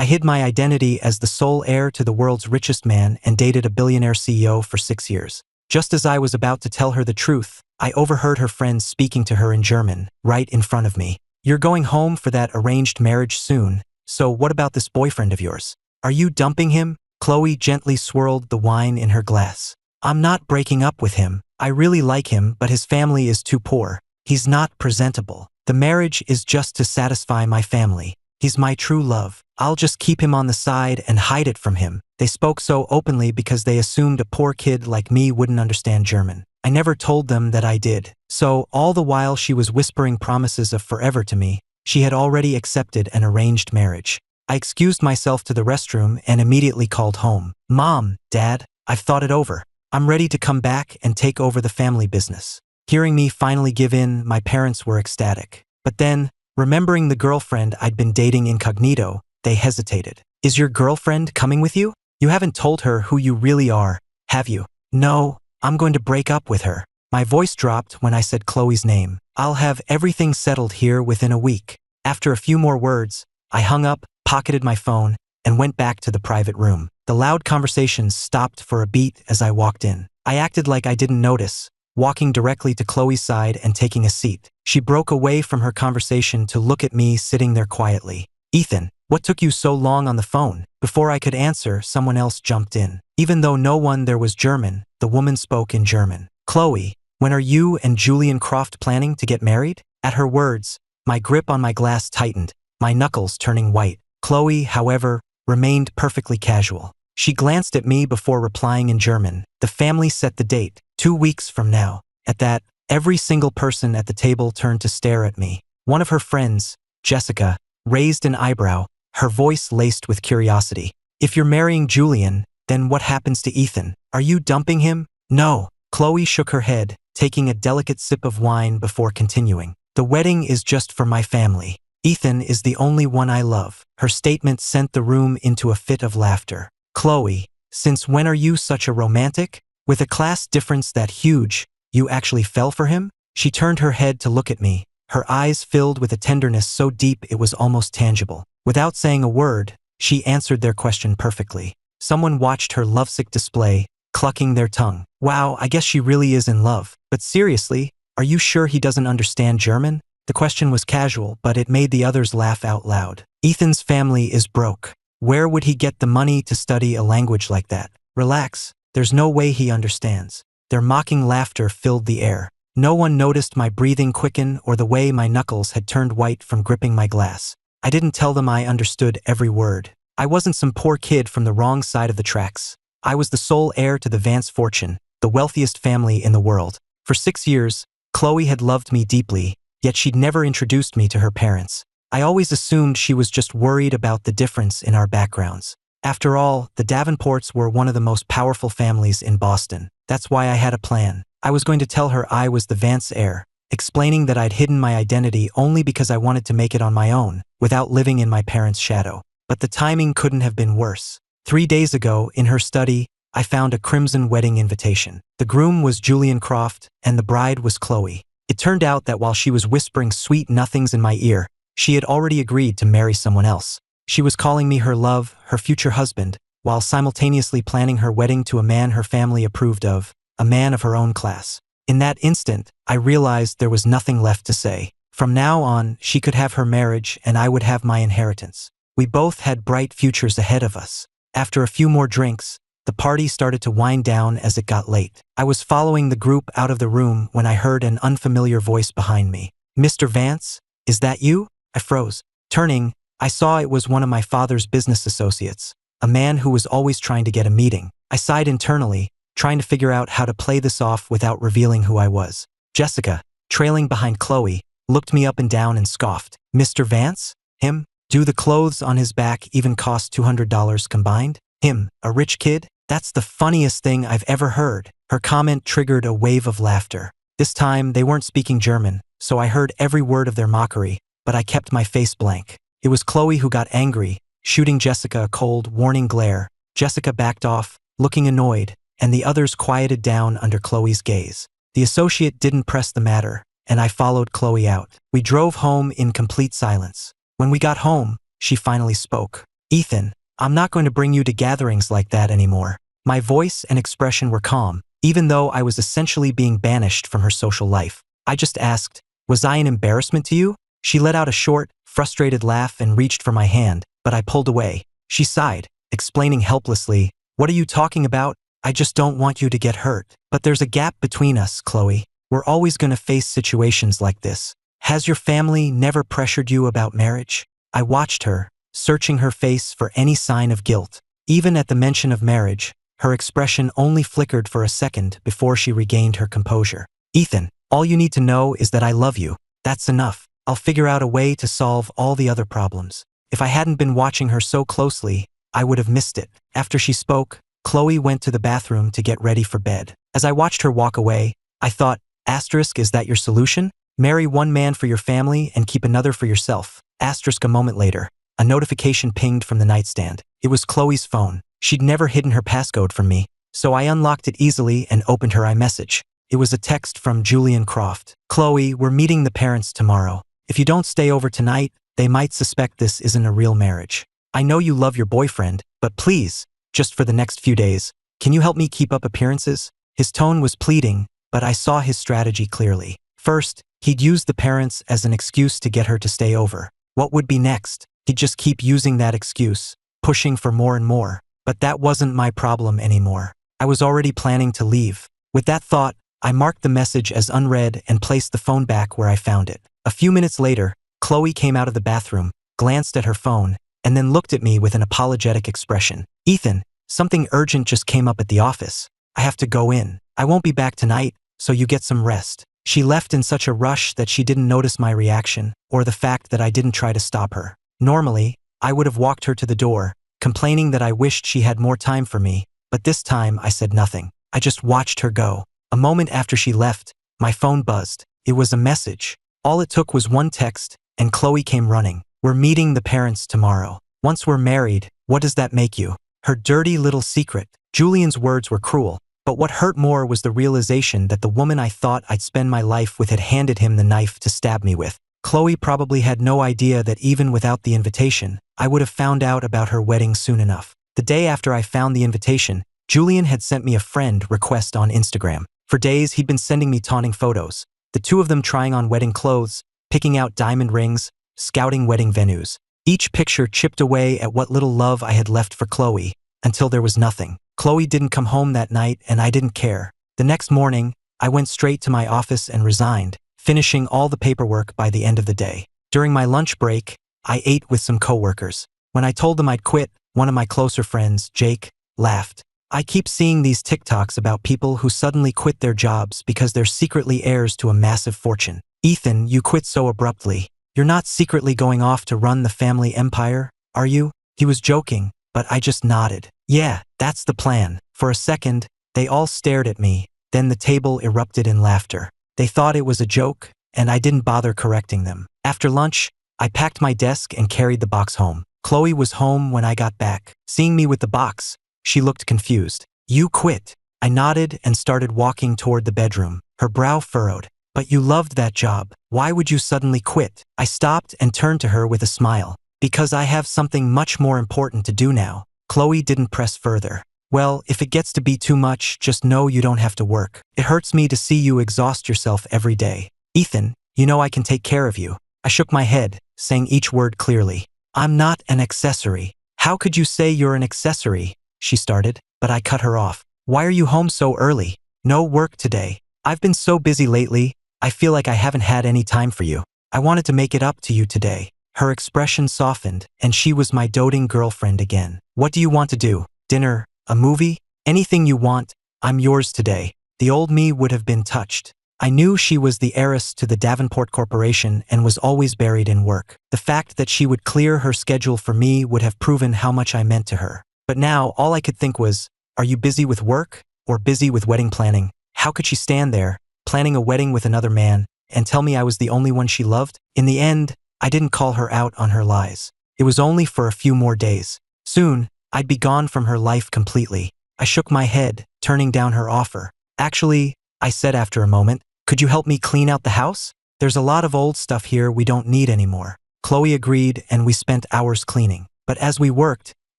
I hid my identity as the sole heir to the world's richest man and dated a billionaire CEO for 6 years. Just as I was about to tell her the truth, I overheard her friends speaking to her in German, right in front of me. "You're going home for that arranged marriage soon, so what about this boyfriend of yours? Are you dumping him?" Chloe gently swirled the wine in her glass. "I'm not breaking up with him. I really like him, but his family is too poor. He's not presentable. The marriage is just to satisfy my family. He's my true love. I'll just keep him on the side and hide it from him." They spoke so openly because they assumed a poor kid like me wouldn't understand German. I never told them that I did. So, all the while she was whispering promises of forever to me, she had already accepted an arranged marriage. I excused myself to the restroom and immediately called home. "Mom, Dad, I've thought it over. I'm ready to come back and take over the family business." Hearing me finally give in, my parents were ecstatic. But then, remembering the girlfriend I'd been dating incognito, they hesitated. "Is your girlfriend coming with you? You haven't told her who you really are, have you?" "No, I'm going to break up with her." My voice dropped when I said Chloe's name. "I'll have everything settled here within a week." After a few more words, I hung up, pocketed my phone, and went back to the private room. The loud conversations stopped for a beat as I walked in. I acted like I didn't notice, walking directly to Chloe's side and taking a seat. She broke away from her conversation to look at me sitting there quietly. "Ethan, what took you so long on the phone?" Before I could answer, someone else jumped in. Even though no one there was German, the woman spoke in German. "Chloe, when are you and Julian Croft planning to get married?" At her words, my grip on my glass tightened, my knuckles turning white. Chloe, however, remained perfectly casual. She glanced at me before replying in German. "The family set the date, 2 weeks from now." At that, every single person at the table turned to stare at me. One of her friends, Jessica, raised an eyebrow, her voice laced with curiosity. "If you're marrying Julian, then what happens to Ethan? Are you dumping him?" "No." Chloe shook her head, taking a delicate sip of wine before continuing. "The wedding is just for my family. Ethan is the only one I love." Her statement sent the room into a fit of laughter. "Chloe, since when are you such a romantic? With a class difference that huge, you actually fell for him?" She turned her head to look at me, her eyes filled with a tenderness so deep it was almost tangible. Without saying a word, she answered their question perfectly. Someone watched her lovesick display, clucking their tongue. "Wow, I guess she really is in love. But seriously, are you sure he doesn't understand German?" The question was casual, but it made the others laugh out loud. "Ethan's family is broke. Where would he get the money to study a language like that? Relax, there's no way he understands." Their mocking laughter filled the air. No one noticed my breathing quicken or the way my knuckles had turned white from gripping my glass. I didn't tell them I understood every word. I wasn't some poor kid from the wrong side of the tracks. I was the sole heir to the Vance fortune, the wealthiest family in the world. For 6 years, Chloe had loved me deeply, yet she'd never introduced me to her parents. I always assumed she was just worried about the difference in our backgrounds. After all, the Davenports were one of the most powerful families in Boston. That's why I had a plan. I was going to tell her I was the Vance heir, explaining that I'd hidden my identity only because I wanted to make it on my own, without living in my parents' shadow. But the timing couldn't have been worse. 3 days ago, in her study, I found a crimson wedding invitation. The groom was Julian Croft, and the bride was Chloe. It turned out that while she was whispering sweet nothings in my ear, she had already agreed to marry someone else. She was calling me her love, her future husband, while simultaneously planning her wedding to a man her family approved of, a man of her own class. In that instant, I realized there was nothing left to say. From now on, she could have her marriage and I would have my inheritance. We both had bright futures ahead of us. After a few more drinks, the party started to wind down as it got late. I was following the group out of the room when I heard an unfamiliar voice behind me. "Mr. Vance, is that you?" I froze. Turning, I saw it was one of my father's business associates, a man who was always trying to get a meeting. I sighed internally, trying to figure out how to play this off without revealing who I was. Jessica, trailing behind Chloe, looked me up and down and scoffed. "Mr. Vance? Him? Do the clothes on his back even cost $200 combined? Him, a rich kid? That's the funniest thing I've ever heard." Her comment triggered a wave of laughter. This time, they weren't speaking German, so I heard every word of their mockery, but I kept my face blank. It was Chloe who got angry, shooting Jessica a cold, warning glare. Jessica backed off, looking annoyed, and the others quieted down under Chloe's gaze. The associate didn't press the matter, and I followed Chloe out. We drove home in complete silence. When we got home, she finally spoke. Ethan, I'm not going to bring you to gatherings like that anymore. My voice and expression were calm, even though I was essentially being banished from her social life. I just asked, was I an embarrassment to you? She let out a short, frustrated laugh and reached for my hand, but I pulled away. She sighed, explaining helplessly, what are you talking about? I just don't want you to get hurt. But there's a gap between us, Chloe. We're always going to face situations like this. Has your family never pressured you about marriage? I watched her, searching her face for any sign of guilt. Even at the mention of marriage, her expression only flickered for a second before she regained her composure. Ethan, all you need to know is that I love you. That's enough. I'll figure out a way to solve all the other problems. If I hadn't been watching her so closely, I would have missed it. After she spoke, Chloe went to the bathroom to get ready for bed. As I watched her walk away, I thought, asterisk, is that your solution? Marry one man for your family and keep another for yourself. Asterisk. A moment later, a notification pinged from the nightstand. It was Chloe's phone. She'd never hidden her passcode from me, so I unlocked it easily and opened her iMessage. It was a text from Julian Croft. Chloe, we're meeting the parents tomorrow. If you don't stay over tonight, they might suspect this isn't a real marriage. I know you love your boyfriend, but please, just for the next few days, can you help me keep up appearances? His tone was pleading, but I saw his strategy clearly. First, he'd use the parents as an excuse to get her to stay over. What would be next? He'd just keep using that excuse, pushing for more and more. But that wasn't my problem anymore. I was already planning to leave. With that thought, I marked the message as unread and placed the phone back where I found it. A few minutes later, Chloe came out of the bathroom, glanced at her phone, and then looked at me with an apologetic expression. Ethan, something urgent just came up at the office. I have to go in. I won't be back tonight, so you get some rest. She left in such a rush that she didn't notice my reaction, or the fact that I didn't try to stop her. Normally, I would have walked her to the door, complaining that I wished she had more time for me, but this time I said nothing. I just watched her go. A moment after she left, my phone buzzed. It was a message. All it took was one text, and Chloe came running. We're meeting the parents tomorrow. Once we're married, what does that make you? Her dirty little secret. Julian's words were cruel, but what hurt more was the realization that the woman I thought I'd spend my life with had handed him the knife to stab me with. Chloe probably had no idea that even without the invitation, I would have found out about her wedding soon enough. The day after I found the invitation, Julian had sent me a friend request on Instagram. For days, he'd been sending me taunting photos. The two of them trying on wedding clothes, picking out diamond rings, scouting wedding venues. Each picture chipped away at what little love I had left for Chloe, until there was nothing. Chloe didn't come home that night, and I didn't care. The next morning, I went straight to my office and resigned, finishing all the paperwork by the end of the day. During my lunch break, I ate with some coworkers. When I told them I'd quit, one of my closer friends, Jake, laughed. I keep seeing these TikToks about people who suddenly quit their jobs because they're secretly heirs to a massive fortune. Ethan, you quit so abruptly. You're not secretly going off to run the family empire, are you? He was joking, but I just nodded. Yeah, that's the plan. For a second, they all stared at me, then the table erupted in laughter. They thought it was a joke, and I didn't bother correcting them. After lunch, I packed my desk and carried the box home. Chloe was home when I got back. Seeing me with the box, she looked confused. You quit. I nodded and started walking toward the bedroom. Her brow furrowed. But you loved that job. Why would you suddenly quit? I stopped and turned to her with a smile. Because I have something much more important to do now. Chloe didn't press further. Well, if it gets to be too much, just know you don't have to work. It hurts me to see you exhaust yourself every day. Ethan, you know I can take care of you. I shook my head, saying each word clearly. I'm not an accessory. How could you say you're an accessory? She started, but I cut her off. Why are you home so early? No work today. I've been so busy lately, I feel like I haven't had any time for you. I wanted to make it up to you today. Her expression softened, and she was my doting girlfriend again. What do you want to do? Dinner? A movie? Anything you want. I'm yours today. The old me would have been touched. I knew she was the heiress to the Davenport Corporation and was always buried in work. The fact that she would clear her schedule for me would have proven how much I meant to her. But now, all I could think was, are you busy with work or busy with wedding planning? How could she stand there, planning a wedding with another man, and tell me I was the only one she loved? In the end, I didn't call her out on her lies. It was only for a few more days. Soon, I'd be gone from her life completely. I shook my head, turning down her offer. Actually, I said after a moment, could you help me clean out the house? There's a lot of old stuff here we don't need anymore. Chloe agreed, and we spent hours cleaning. But as we worked,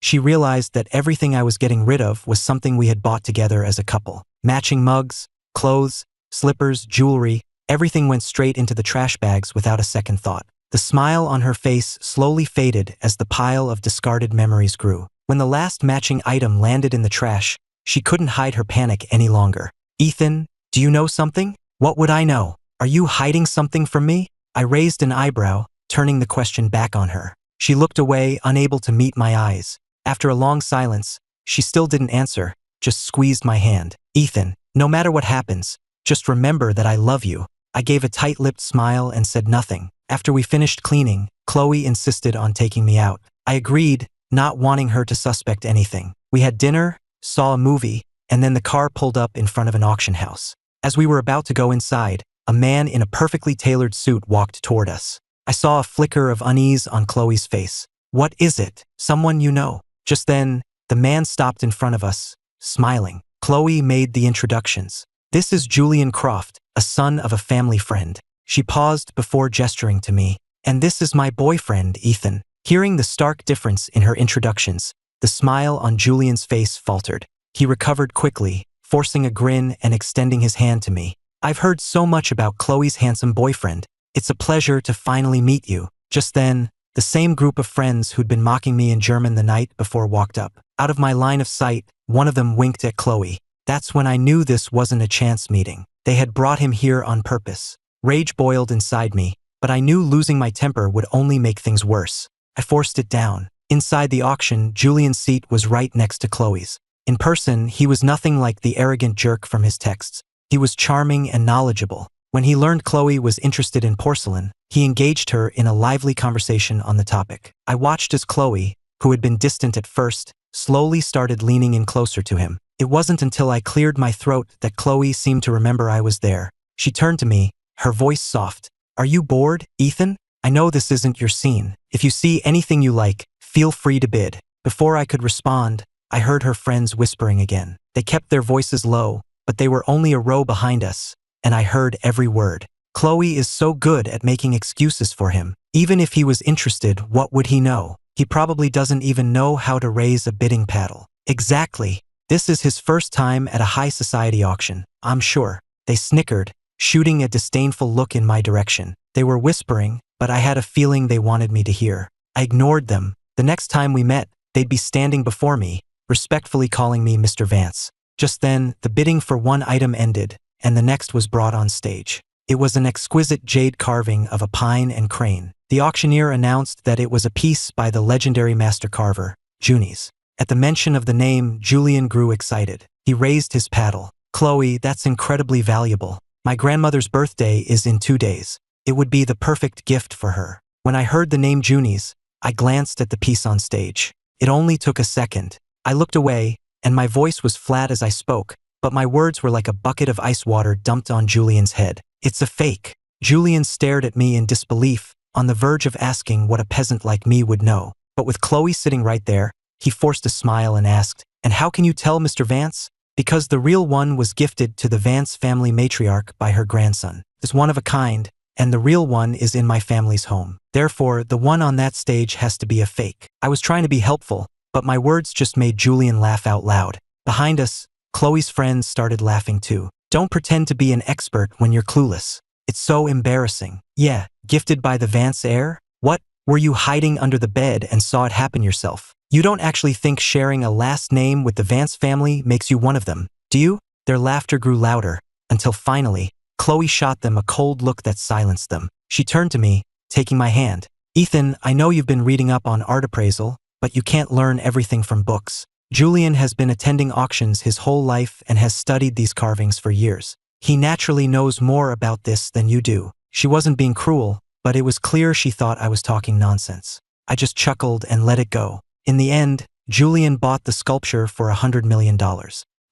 she realized that everything I was getting rid of was something we had bought together as a couple. Matching mugs, clothes, slippers, jewelry, everything went straight into the trash bags without a second thought. The smile on her face slowly faded as the pile of discarded memories grew. When the last matching item landed in the trash, she couldn't hide her panic any longer. "Ethan, do you know something?" "What would I know? Are you hiding something from me?" I raised an eyebrow, turning the question back on her. She looked away, unable to meet my eyes. After a long silence, she still didn't answer, just squeezed my hand. "Ethan, no matter what happens, just remember that I love you." I gave a tight-lipped smile and said nothing. After we finished cleaning, Chloe insisted on taking me out. I agreed, not wanting her to suspect anything. We had dinner, saw a movie, and then the car pulled up in front of an auction house. As we were about to go inside, a man in a perfectly tailored suit walked toward us. I saw a flicker of unease on Chloe's face. "What is it? Someone you know?" Just then, the man stopped in front of us, smiling. Chloe made the introductions. "This is Julian Croft, a son of a family friend." She paused before gesturing to me. "And this is my boyfriend, Ethan." Hearing the stark difference in her introductions, the smile on Julian's face faltered. He recovered quickly, forcing a grin and extending his hand to me. "I've heard so much about Chloe's handsome boyfriend. It's a pleasure to finally meet you." Just then, the same group of friends who'd been mocking me in German the night before walked up. Out of my line of sight, one of them winked at Chloe. That's when I knew this wasn't a chance meeting. They had brought him here on purpose. Rage boiled inside me, but I knew losing my temper would only make things worse. I forced it down. Inside the auction, Julian's seat was right next to Chloe's. In person, he was nothing like the arrogant jerk from his texts. He was charming and knowledgeable. When he learned Chloe was interested in porcelain, he engaged her in a lively conversation on the topic. I watched as Chloe, who had been distant at first, slowly started leaning in closer to him. It wasn't until I cleared my throat that Chloe seemed to remember I was there. She turned to me, her voice soft. "Are you bored, Ethan? I know this isn't your scene. If you see anything you like, feel free to bid." Before I could respond, I heard her friends whispering again. They kept their voices low, but they were only a row behind us, and I heard every word. "Chloe is so good at making excuses for him. Even if he was interested, what would he know? He probably doesn't even know how to raise a bidding paddle." "Exactly. This is his first time at a high society auction, I'm sure." They snickered, shooting a disdainful look in my direction. They were whispering, but I had a feeling they wanted me to hear. I ignored them. The next time we met, they'd be standing before me, respectfully calling me Mr. Vance. Just then, the bidding for one item ended, and the next was brought on stage. It was an exquisite jade carving of a pine and crane. The auctioneer announced that it was a piece by the legendary master carver, Junis. At the mention of the name, Julian grew excited. He raised his paddle. "Chloe, that's incredibly valuable. My grandmother's birthday is in 2 days. It would be the perfect gift for her." When I heard the name Junis, I glanced at the piece on stage. It only took a second. I looked away, and my voice was flat as I spoke, but my words were like a bucket of ice water dumped on Julian's head. "It's a fake." Julian stared at me in disbelief, on the verge of asking what a peasant like me would know. But with Chloe sitting right there, he forced a smile and asked, "And how can you tell, Mr. Vance?" "Because the real one was gifted to the Vance family matriarch by her grandson. It's one of a kind, and the real one is in my family's home. Therefore, the one on that stage has to be a fake." I was trying to be helpful, but my words just made Julian laugh out loud. Behind us, Chloe's friends started laughing too. "Don't pretend to be an expert when you're clueless. It's so embarrassing." "Yeah, gifted by the Vance heir? What, were you hiding under the bed and saw it happen yourself? You don't actually think sharing a last name with the Vance family makes you one of them, do you?" Their laughter grew louder, until finally, Chloe shot them a cold look that silenced them. She turned to me, taking my hand. "Ethan, I know you've been reading up on art appraisal, but you can't learn everything from books. Julian has been attending auctions his whole life and has studied these carvings for years. He naturally knows more about this than you do." She wasn't being cruel, but it was clear she thought I was talking nonsense. I just chuckled and let it go. In the end, Julian bought the sculpture for $100 million.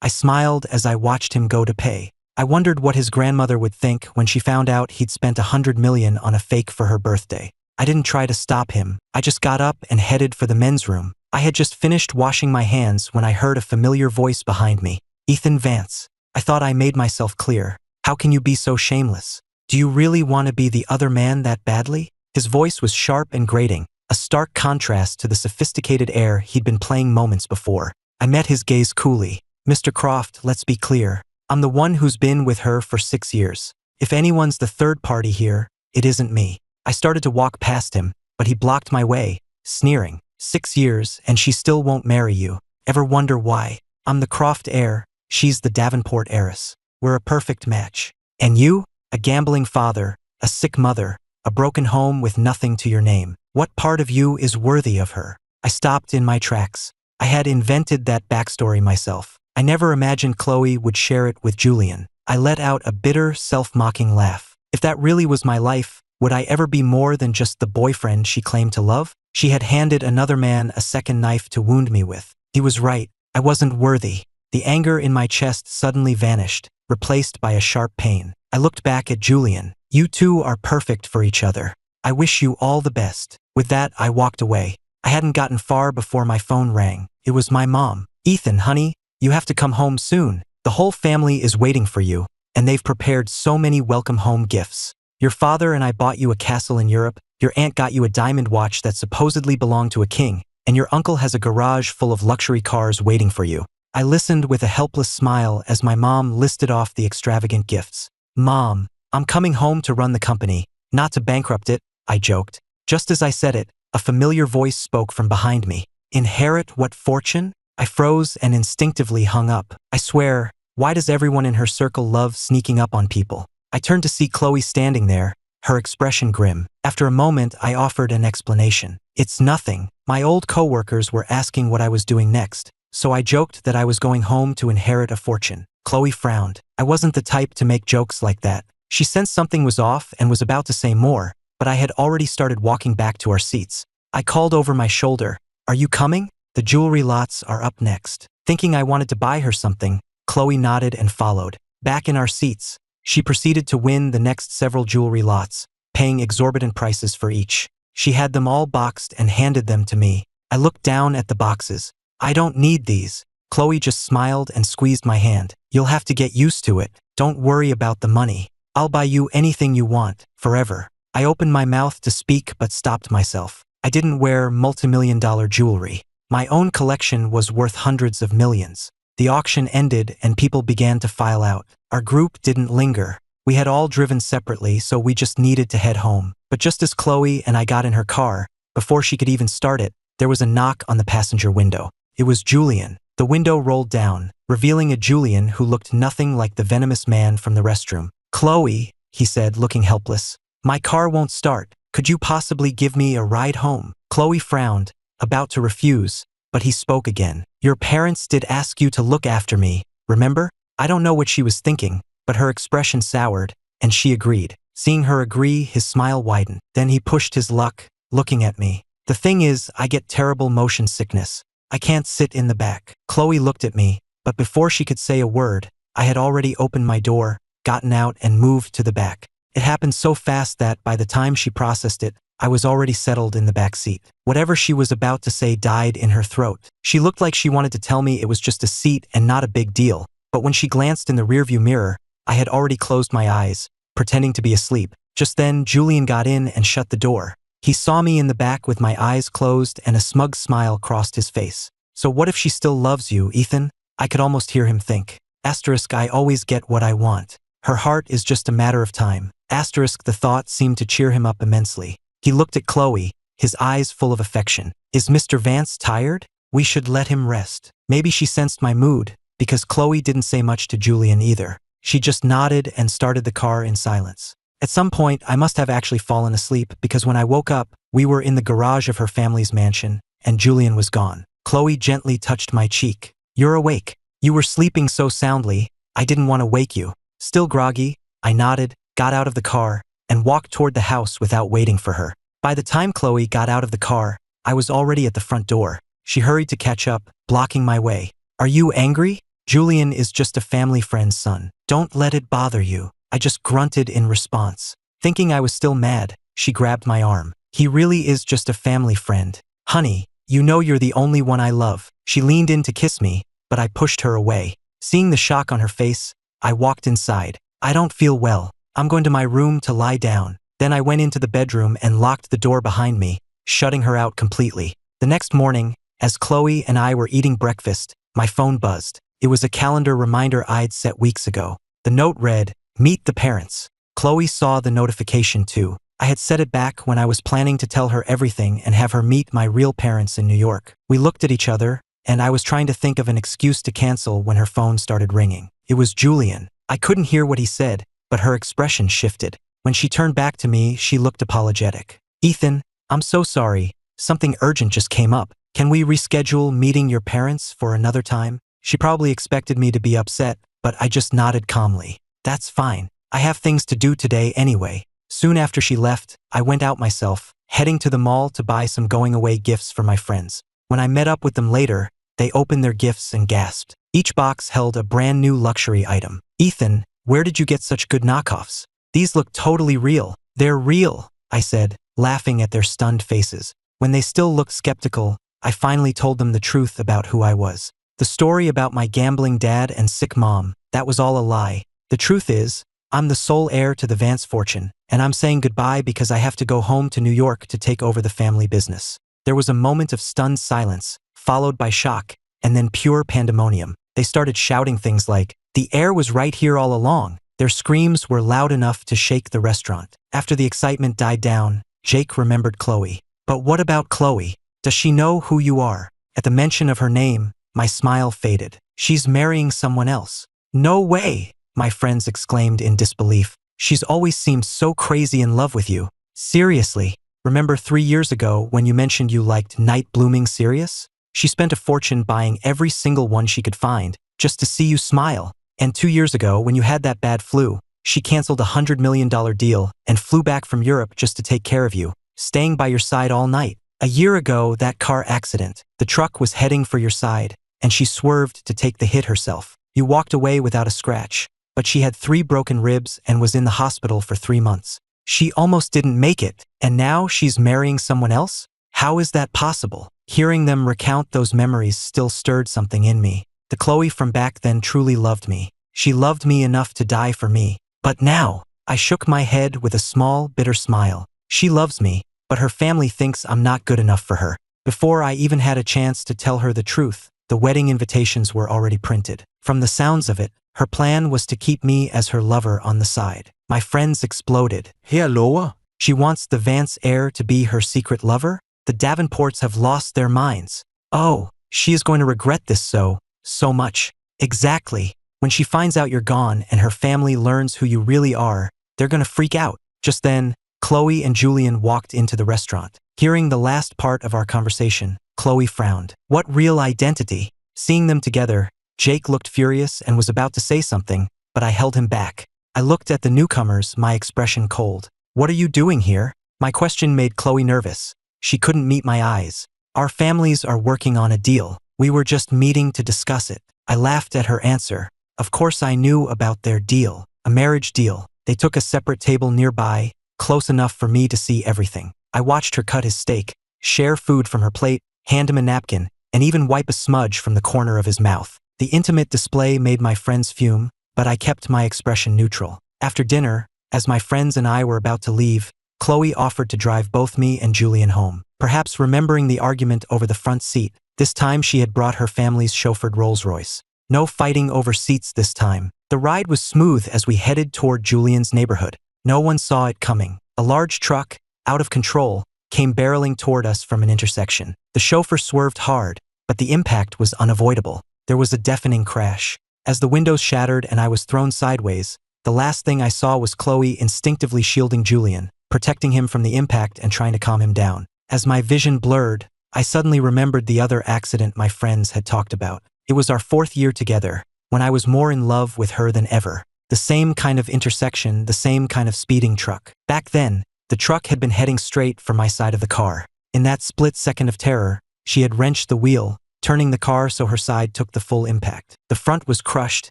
I smiled as I watched him go to pay. I wondered what his grandmother would think when she found out he'd spent $100 million on a fake for her birthday. I didn't try to stop him. I just got up and headed for the men's room. I had just finished washing my hands when I heard a familiar voice behind me. "Ethan Vance." I thought I made myself clear. "How can you be so shameless? Do you really want to be the other man that badly?" His voice was sharp and grating, a stark contrast to the sophisticated air he'd been playing moments before. I met his gaze coolly. "Mr. Croft, let's be clear. I'm the one who's been with her for 6 years. If anyone's the third party here, it isn't me." I started to walk past him, but he blocked my way, sneering. "6 years, and she still won't marry you. Ever wonder why? I'm the Croft heir, she's the Davenport heiress. We're a perfect match. And you? A gambling father, a sick mother, a broken home with nothing to your name. What part of you is worthy of her?" I stopped in my tracks. I had invented that backstory myself. I never imagined Chloe would share it with Julian. I let out a bitter, self-mocking laugh. If that really was my life, would I ever be more than just the boyfriend she claimed to love? She had handed another man a second knife to wound me with. He was right. I wasn't worthy. The anger in my chest suddenly vanished, replaced by a sharp pain. I looked back at Julian. "You two are perfect for each other. I wish you all the best." With that, I walked away. I hadn't gotten far before my phone rang. It was my mom. "Ethan, honey, you have to come home soon. The whole family is waiting for you, and they've prepared so many welcome home gifts. Your father and I bought you a castle in Europe, your aunt got you a diamond watch that supposedly belonged to a king, and your uncle has a garage full of luxury cars waiting for you." I listened with a helpless smile as my mom listed off the extravagant gifts. "Mom, I'm coming home to run the company, not to bankrupt it," I joked. Just as I said it, a familiar voice spoke from behind me. "Inherit what fortune?" I froze and instinctively hung up. I swear, why does everyone in her circle love sneaking up on people? I turned to see Chloe standing there, her expression grim. After a moment, I offered an explanation. "It's nothing. My old coworkers were asking what I was doing next, so I joked that I was going home to inherit a fortune." Chloe frowned. I wasn't the type to make jokes like that. She sensed something was off and was about to say more, but I had already started walking back to our seats. I called over my shoulder, "Are you coming? The jewelry lots are up next." Thinking I wanted to buy her something, Chloe nodded and followed. Back in our seats, she proceeded to win the next several jewelry lots, paying exorbitant prices for each. She had them all boxed and handed them to me. I looked down at the boxes. "I don't need these." Chloe just smiled and squeezed my hand. "You'll have to get used to it. Don't worry about the money. I'll buy you anything you want, forever." I opened my mouth to speak but stopped myself. I didn't wear multi-million-dollar jewelry. My own collection was worth hundreds of millions. The auction ended and people began to file out. Our group didn't linger. We had all driven separately, so we just needed to head home. But just as Chloe and I got in her car, before she could even start it, there was a knock on the passenger window. It was Julian. The window rolled down, revealing a Julian who looked nothing like the venomous man from the restroom. "Chloe," he said, looking helpless, "my car won't start. Could you possibly give me a ride home?" Chloe frowned, about to refuse, but he spoke again. "Your parents did ask you to look after me, remember?" I don't know what she was thinking, but her expression soured, and she agreed. Seeing her agree, his smile widened. Then he pushed his luck, looking at me. "The thing is, I get terrible motion sickness. I can't sit in the back." Chloe looked at me, but before she could say a word, I had already opened my door, gotten out, and moved to the back. It happened so fast that, by the time she processed it, I was already settled in the back seat. Whatever she was about to say died in her throat. She looked like she wanted to tell me it was just a seat and not a big deal, but when she glanced in the rearview mirror, I had already closed my eyes, pretending to be asleep. Just then, Julian got in and shut the door. He saw me in the back with my eyes closed and a smug smile crossed his face. "So what if she still loves you, Ethan?" I could almost hear him think. Asterisk, I always get what I want. Her heart is just a matter of time. Asterisk, the thought seemed to cheer him up immensely. He looked at Chloe, his eyes full of affection. "Is Mr. Vance tired? We should let him rest." Maybe she sensed my mood, because Chloe didn't say much to Julian either. She just nodded and started the car in silence. At some point, I must have actually fallen asleep, because when I woke up, we were in the garage of her family's mansion, and Julian was gone. Chloe gently touched my cheek. "You're awake. You were sleeping so soundly, I didn't want to wake you." Still groggy, I nodded, got out of the car, and walked toward the house without waiting for her. By the time Chloe got out of the car, I was already at the front door. She hurried to catch up, blocking my way. "Are you angry? Julian is just a family friend's son. Don't let it bother you." I just grunted in response. Thinking I was still mad, she grabbed my arm. "He really is just a family friend. Honey, you know you're the only one I love." She leaned in to kiss me, but I pushed her away. Seeing the shock on her face, I walked inside. "I don't feel well. I'm going to my room to lie down." Then I went into the bedroom and locked the door behind me, shutting her out completely. The next morning, as Chloe and I were eating breakfast, my phone buzzed. It was a calendar reminder I'd set weeks ago. The note read, "Meet the parents." Chloe saw the notification too. I had set it back when I was planning to tell her everything and have her meet my real parents in New York. We looked at each other, and I was trying to think of an excuse to cancel when her phone started ringing. It was Julian. I couldn't hear what he said, but her expression shifted. When she turned back to me, she looked apologetic. "Ethan, I'm so sorry. Something urgent just came up. Can we reschedule meeting your parents for another time?" She probably expected me to be upset, but I just nodded calmly. "That's fine. I have things to do today anyway." Soon after she left, I went out myself, heading to the mall to buy some going-away gifts for my friends. When I met up with them later, they opened their gifts and gasped. Each box held a brand new luxury item. "Ethan, where did you get such good knockoffs? These look totally real." "They're real," I said, laughing at their stunned faces. When they still looked skeptical, I finally told them the truth about who I was. The story about my gambling dad and sick mom, that was all a lie. The truth is, I'm the sole heir to the Vance fortune, and I'm saying goodbye because I have to go home to New York to take over the family business. There was a moment of stunned silence, followed by shock, and then pure pandemonium. They started shouting things like, "The heir was right here all along." Their screams were loud enough to shake the restaurant. After the excitement died down, Jake remembered Chloe. "But what about Chloe? Does she know who you are?" At the mention of her name, my smile faded. "She's marrying someone else." "No way!" my friends exclaimed in disbelief. "She's always seemed so crazy in love with you." "Seriously? Remember 3 years ago when you mentioned you liked night blooming cereus? She spent a fortune buying every single one she could find, just to see you smile. And 2 years ago when you had that bad flu, she canceled a $100 million deal and flew back from Europe just to take care of you, staying by your side all night. A year ago, that car accident, the truck was heading for your side, and she swerved to take the hit herself. You walked away without a scratch, but she had 3 broken ribs and was in the hospital for 3 months. She almost didn't make it, and now she's marrying someone else? How is that possible? Hearing them recount those memories still stirred something in me. The Chloe from back then truly loved me. She loved me enough to die for me. But now, I shook my head with a small, bitter smile. She loves me, but her family thinks I'm not good enough for her. Before I even had a chance to tell her the truth, the wedding invitations were already printed. From the sounds of it, her plan was to keep me as her lover on the side. My friends exploded. Her lover? She wants the Vance heir to be her secret lover? The Davenports have lost their minds. Oh, she is going to regret this so much. Exactly. When she finds out you're gone and her family learns who you really are, they're going to freak out. Just then, Chloe and Julian walked into the restaurant. Hearing the last part of our conversation, Chloe frowned. What real identity? Seeing them together, Jake looked furious and was about to say something, but I held him back. I looked at the newcomers, my expression cold. What are you doing here? My question made Chloe nervous. She couldn't meet my eyes. Our families are working on a deal. We were just meeting to discuss it. I laughed at her answer. Of course I knew about their deal. A marriage deal. They took a separate table nearby, close enough for me to see everything. I watched her cut his steak, share food from her plate, hand him a napkin, and even wipe a smudge from the corner of his mouth. The intimate display made my friends fume, but I kept my expression neutral. After dinner, as my friends and I were about to leave, Chloe offered to drive both me and Julian home. Perhaps remembering the argument over the front seat, this time she had brought her family's chauffeured Rolls-Royce. No fighting over seats this time. The ride was smooth as we headed toward Julian's neighborhood. No one saw it coming. A large truck, out of control, came barreling toward us from an intersection. The chauffeur swerved hard, but the impact was unavoidable. There was a deafening crash. As the windows shattered and I was thrown sideways, the last thing I saw was Chloe instinctively shielding Julian, protecting him from the impact and trying to calm him down. As my vision blurred, I suddenly remembered the other accident my friends had talked about. It was our 4th year together, when I was more in love with her than ever. The same kind of intersection, the same kind of speeding truck. Back then, the truck had been heading straight for my side of the car. In that split second of terror, she had wrenched the wheel, turning the car so her side took the full impact. The front was crushed,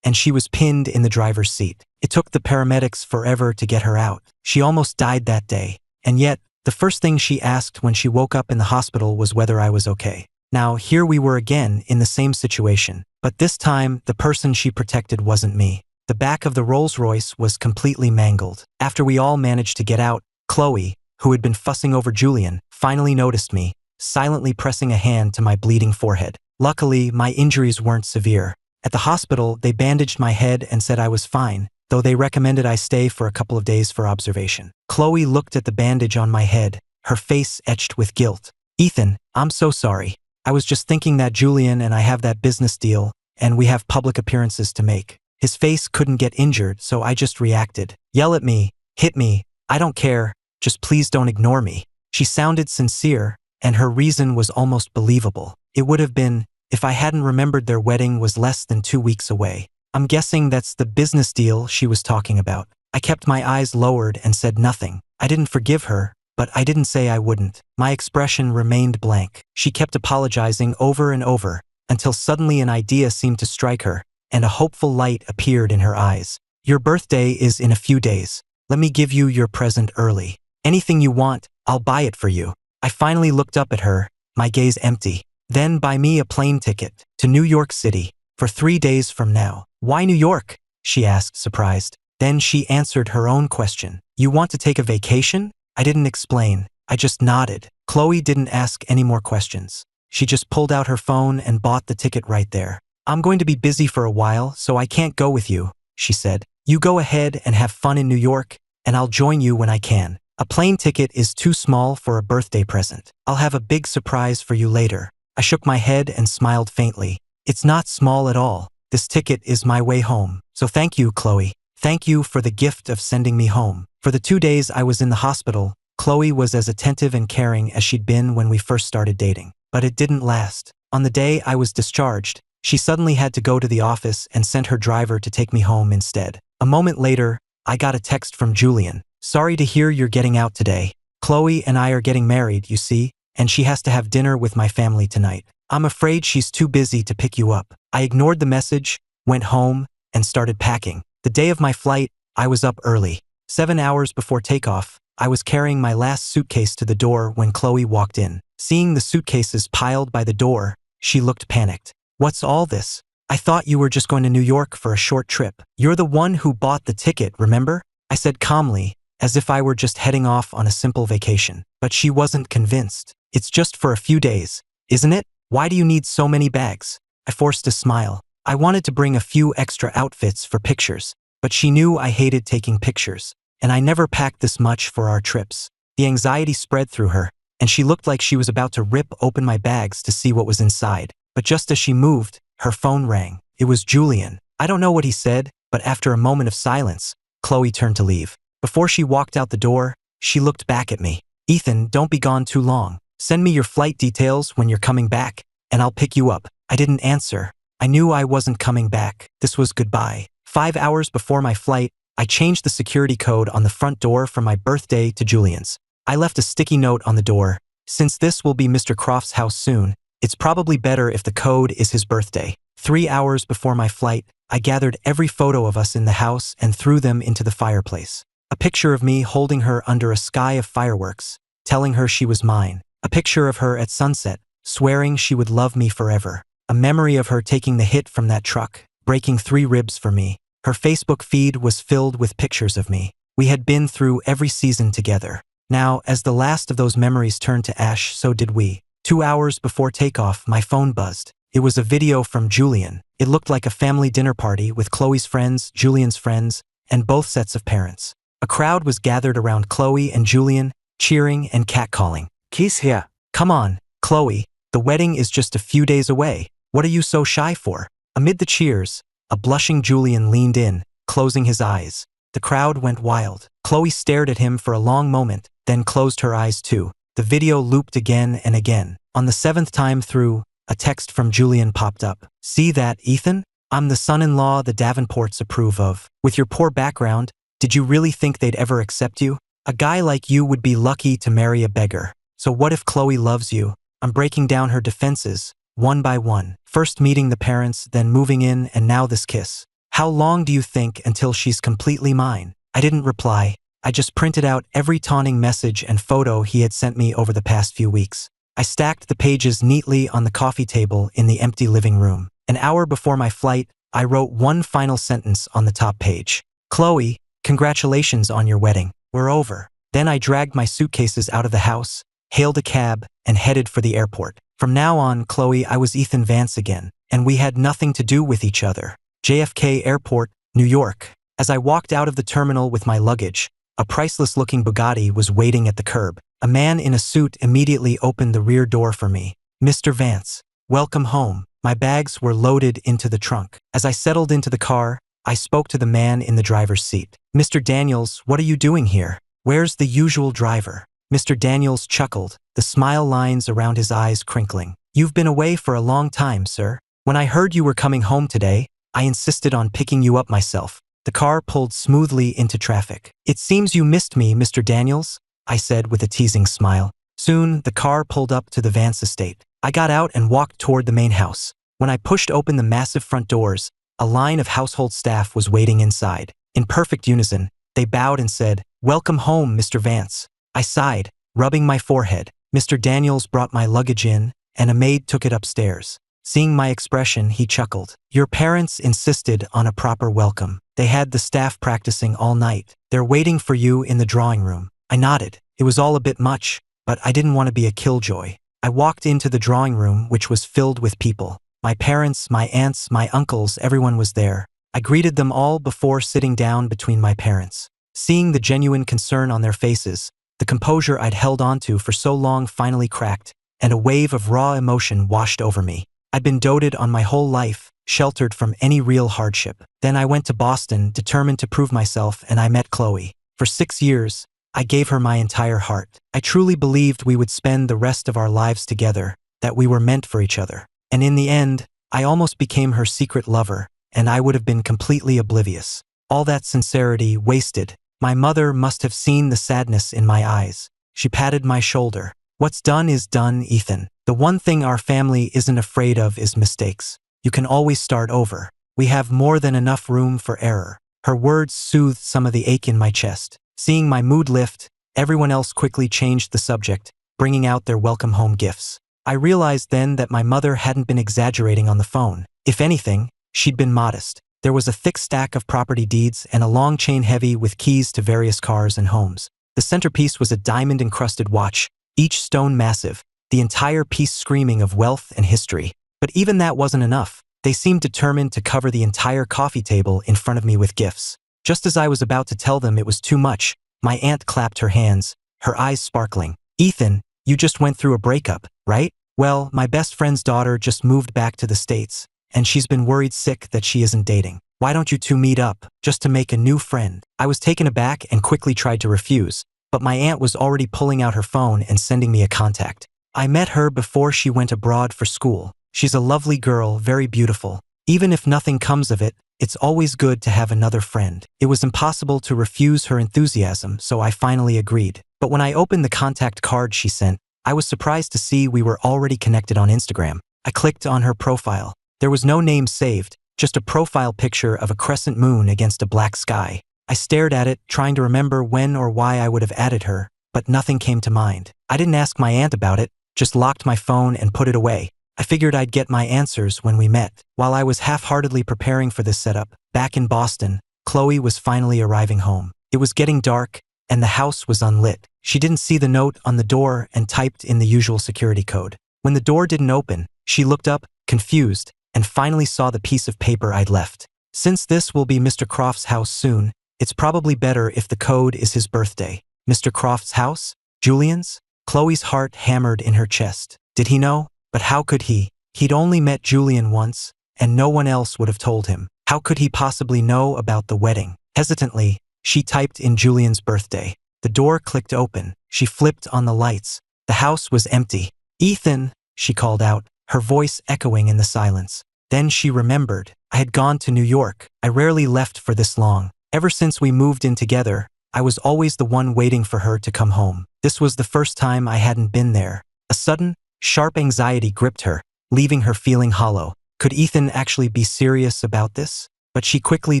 and she was pinned in the driver's seat. It took the paramedics forever to get her out. She almost died that day, and yet, the first thing she asked when she woke up in the hospital was whether I was okay. Now, here we were again in the same situation, but this time, the person she protected wasn't me. The back of the Rolls-Royce was completely mangled. After we all managed to get out, Chloe, who had been fussing over Julian, finally noticed me, silently pressing a hand to my bleeding forehead. Luckily, my injuries weren't severe. At the hospital, they bandaged my head and said I was fine, though they recommended I stay for a couple of days for observation. Chloe looked at the bandage on my head, her face etched with guilt. Ethan, I'm so sorry. I was just thinking that Julian and I have that business deal, and we have public appearances to make. His face couldn't get injured, so I just reacted. Yell at me, hit me, I don't care, just please don't ignore me. She sounded sincere, and her reason was almost believable. It would have been, if I hadn't remembered their wedding was less than 2 weeks away. I'm guessing that's the business deal she was talking about. I kept my eyes lowered and said nothing. I didn't forgive her, but I didn't say I wouldn't. My expression remained blank. She kept apologizing over and over, until suddenly an idea seemed to strike her, and a hopeful light appeared in her eyes. Your birthday is in a few days. Let me give you your present early. Anything you want, I'll buy it for you. I finally looked up at her, my gaze empty. Then buy me a plane ticket to New York City for 3 days from now. Why New York? She asked, surprised. Then she answered her own question. You want to take a vacation? I didn't explain. I just nodded. Chloe didn't ask any more questions. She just pulled out her phone and bought the ticket right there. I'm going to be busy for a while, so I can't go with you, she said. You go ahead and have fun in New York, and I'll join you when I can. A plane ticket is too small for a birthday present. I'll have a big surprise for you later. I shook my head and smiled faintly. It's not small at all. This ticket is my way home. So thank you, Chloe. Thank you for the gift of sending me home. For the 2 days I was in the hospital, Chloe was as attentive and caring as she'd been when we first started dating. But it didn't last. On the day I was discharged, she suddenly had to go to the office and sent her driver to take me home instead. A moment later, I got a text from Julian. Sorry to hear you're getting out today. Chloe and I are getting married, you see, and she has to have dinner with my family tonight. I'm afraid she's too busy to pick you up. I ignored the message, went home, and started packing. The day of my flight, I was up early. 7 hours before takeoff, I was carrying my last suitcase to the door when Chloe walked in. Seeing the suitcases piled by the door, she looked panicked. What's all this? I thought you were just going to New York for a short trip. You're the one who bought the ticket, remember? I said calmly, as if I were just heading off on a simple vacation. But she wasn't convinced. It's just for a few days, isn't it? Why do you need so many bags? I forced a smile. I wanted to bring a few extra outfits for pictures, but she knew I hated taking pictures, and I never packed this much for our trips. The anxiety spread through her, and she looked like she was about to rip open my bags to see what was inside. But just as she moved, her phone rang. It was Julian. I don't know what he said, but after a moment of silence, Chloe turned to leave. Before she walked out the door, she looked back at me. Ethan, don't be gone too long. Send me your flight details when you're coming back, and I'll pick you up. I didn't answer. I knew I wasn't coming back. This was goodbye. 5 hours before my flight, I changed the security code on the front door from my birthday to Julian's. I left a sticky note on the door. Since this will be Mr. Croft's house soon, it's probably better if the code is his birthday. 3 hours before my flight, I gathered every photo of us in the house and threw them into the fireplace. A picture of me holding her under a sky of fireworks, telling her she was mine. A picture of her at sunset, swearing she would love me forever. A memory of her taking the hit from that truck, breaking 3 ribs for me. Her Facebook feed was filled with pictures of me. We had been through every season together. Now, as the last of those memories turned to ash, so did we. 2 hours before takeoff, my phone buzzed. It was a video from Julian. It looked like a family dinner party with Chloe's friends, Julian's friends, and both sets of parents. A crowd was gathered around Chloe and Julian, cheering and catcalling. He's here. Come on, Chloe, the wedding is just a few days away. What are you so shy for? Amid the cheers, a blushing Julian leaned in, closing his eyes. The crowd went wild. Chloe stared at him for a long moment, then closed her eyes too. The video looped again and again. On the 7th time through, a text from Julian popped up. See that, Ethan? I'm the son-in-law the Davenports approve of. With your poor background, did you really think they'd ever accept you? A guy like you would be lucky to marry a beggar. So what if Chloe loves you? I'm breaking down her defenses, one by one. First meeting the parents, then moving in, and now this kiss. How long do you think until she's completely mine? I didn't reply. I just printed out every taunting message and photo he had sent me over the past few weeks. I stacked the pages neatly on the coffee table in the empty living room. An hour before my flight, I wrote one final sentence on the top page. Chloe, congratulations on your wedding. We're over. Then I dragged my suitcases out of the house, hailed a cab, and headed for the airport. From now on, Chloe, I was Ethan Vance again, and we had nothing to do with each other. JFK Airport, New York. As I walked out of the terminal with my luggage, a priceless-looking Bugatti was waiting at the curb. A man in a suit immediately opened the rear door for me. "Mr. Vance, welcome home." My bags were loaded into the trunk. As I settled into the car, I spoke to the man in the driver's seat. "Mr. Daniels, what are you doing here? Where's the usual driver?" Mr. Daniels chuckled, the smile lines around his eyes crinkling. "You've been away for a long time, sir. When I heard you were coming home today, I insisted on picking you up myself." The car pulled smoothly into traffic. "It seems you missed me, Mr. Daniels," I said with a teasing smile. Soon, the car pulled up to the Vance estate. I got out and walked toward the main house. When I pushed open the massive front doors, a line of household staff was waiting inside. In perfect unison, they bowed and said, "Welcome home, Mr. Vance." I sighed, rubbing my forehead. Mr. Daniels brought my luggage in, and a maid took it upstairs. Seeing my expression, he chuckled. "Your parents insisted on a proper welcome. They had the staff practicing all night. They're waiting for you in the drawing room." I nodded. It was all a bit much, but I didn't want to be a killjoy. I walked into the drawing room, which was filled with people. My parents, my aunts, my uncles, everyone was there. I greeted them all before sitting down between my parents. Seeing the genuine concern on their faces, the composure I'd held onto for so long finally cracked, and a wave of raw emotion washed over me. I'd been doted on my whole life, sheltered from any real hardship. Then I went to Boston, determined to prove myself, and I met Chloe. For 6 years, I gave her my entire heart. I truly believed we would spend the rest of our lives together, that we were meant for each other. And in the end, I almost became her secret lover, and I would have been completely oblivious. All that sincerity wasted. My mother must have seen the sadness in my eyes. She patted my shoulder. "What's done is done, Ethan. The one thing our family isn't afraid of is mistakes. You can always start over. We have more than enough room for error." Her words soothed some of the ache in my chest. Seeing my mood lift, everyone else quickly changed the subject, bringing out their welcome home gifts. I realized then that my mother hadn't been exaggerating on the phone. If anything, she'd been modest. There was a thick stack of property deeds and a long chain heavy with keys to various cars and homes. The centerpiece was a diamond-encrusted watch, each stone massive, the entire piece screaming of wealth and history. But even that wasn't enough. They seemed determined to cover the entire coffee table in front of me with gifts. Just as I was about to tell them it was too much, my aunt clapped her hands, her eyes sparkling. "Ethan, you just went through a breakup, right? Well, my best friend's daughter just moved back to the States, and she's been worried sick that she isn't dating. Why don't you two meet up, just to make a new friend?" I was taken aback and quickly tried to refuse, but my aunt was already pulling out her phone and sending me a contact. "I met her before she went abroad for school. She's a lovely girl, very beautiful. Even if nothing comes of it, it's always good to have another friend." It was impossible to refuse her enthusiasm, so I finally agreed. But when I opened the contact card she sent, I was surprised to see we were already connected on Instagram. I clicked on her profile. There was no name saved, just a profile picture of a crescent moon against a black sky. I stared at it, trying to remember when or why I would have added her, but nothing came to mind. I didn't ask my aunt about it, just locked my phone and put it away. I figured I'd get my answers when we met. While I was half-heartedly preparing for this setup, back in Boston, Chloe was finally arriving home. It was getting dark, and the house was unlit. She didn't see the note on the door and typed in the usual security code. When the door didn't open, she looked up, confused, and finally saw the piece of paper I'd left. "Since this will be Mr. Croft's house soon, it's probably better if the code is his birthday." Mr. Croft's house? Julian's? Chloe's heart hammered in her chest. Did he know? But how could he? He'd only met Julian once, and no one else would have told him. How could he possibly know about the wedding? Hesitantly, she typed in Julian's birthday. The door clicked open. She flipped on the lights. The house was empty. "Ethan," she called out, her voice echoing in the silence. Then she remembered. I had gone to New York. I rarely left for this long. Ever since we moved in together, I was always the one waiting for her to come home. This was the first time I hadn't been there. A sudden, sharp anxiety gripped her, leaving her feeling hollow. Could Ethan actually be serious about this? But she quickly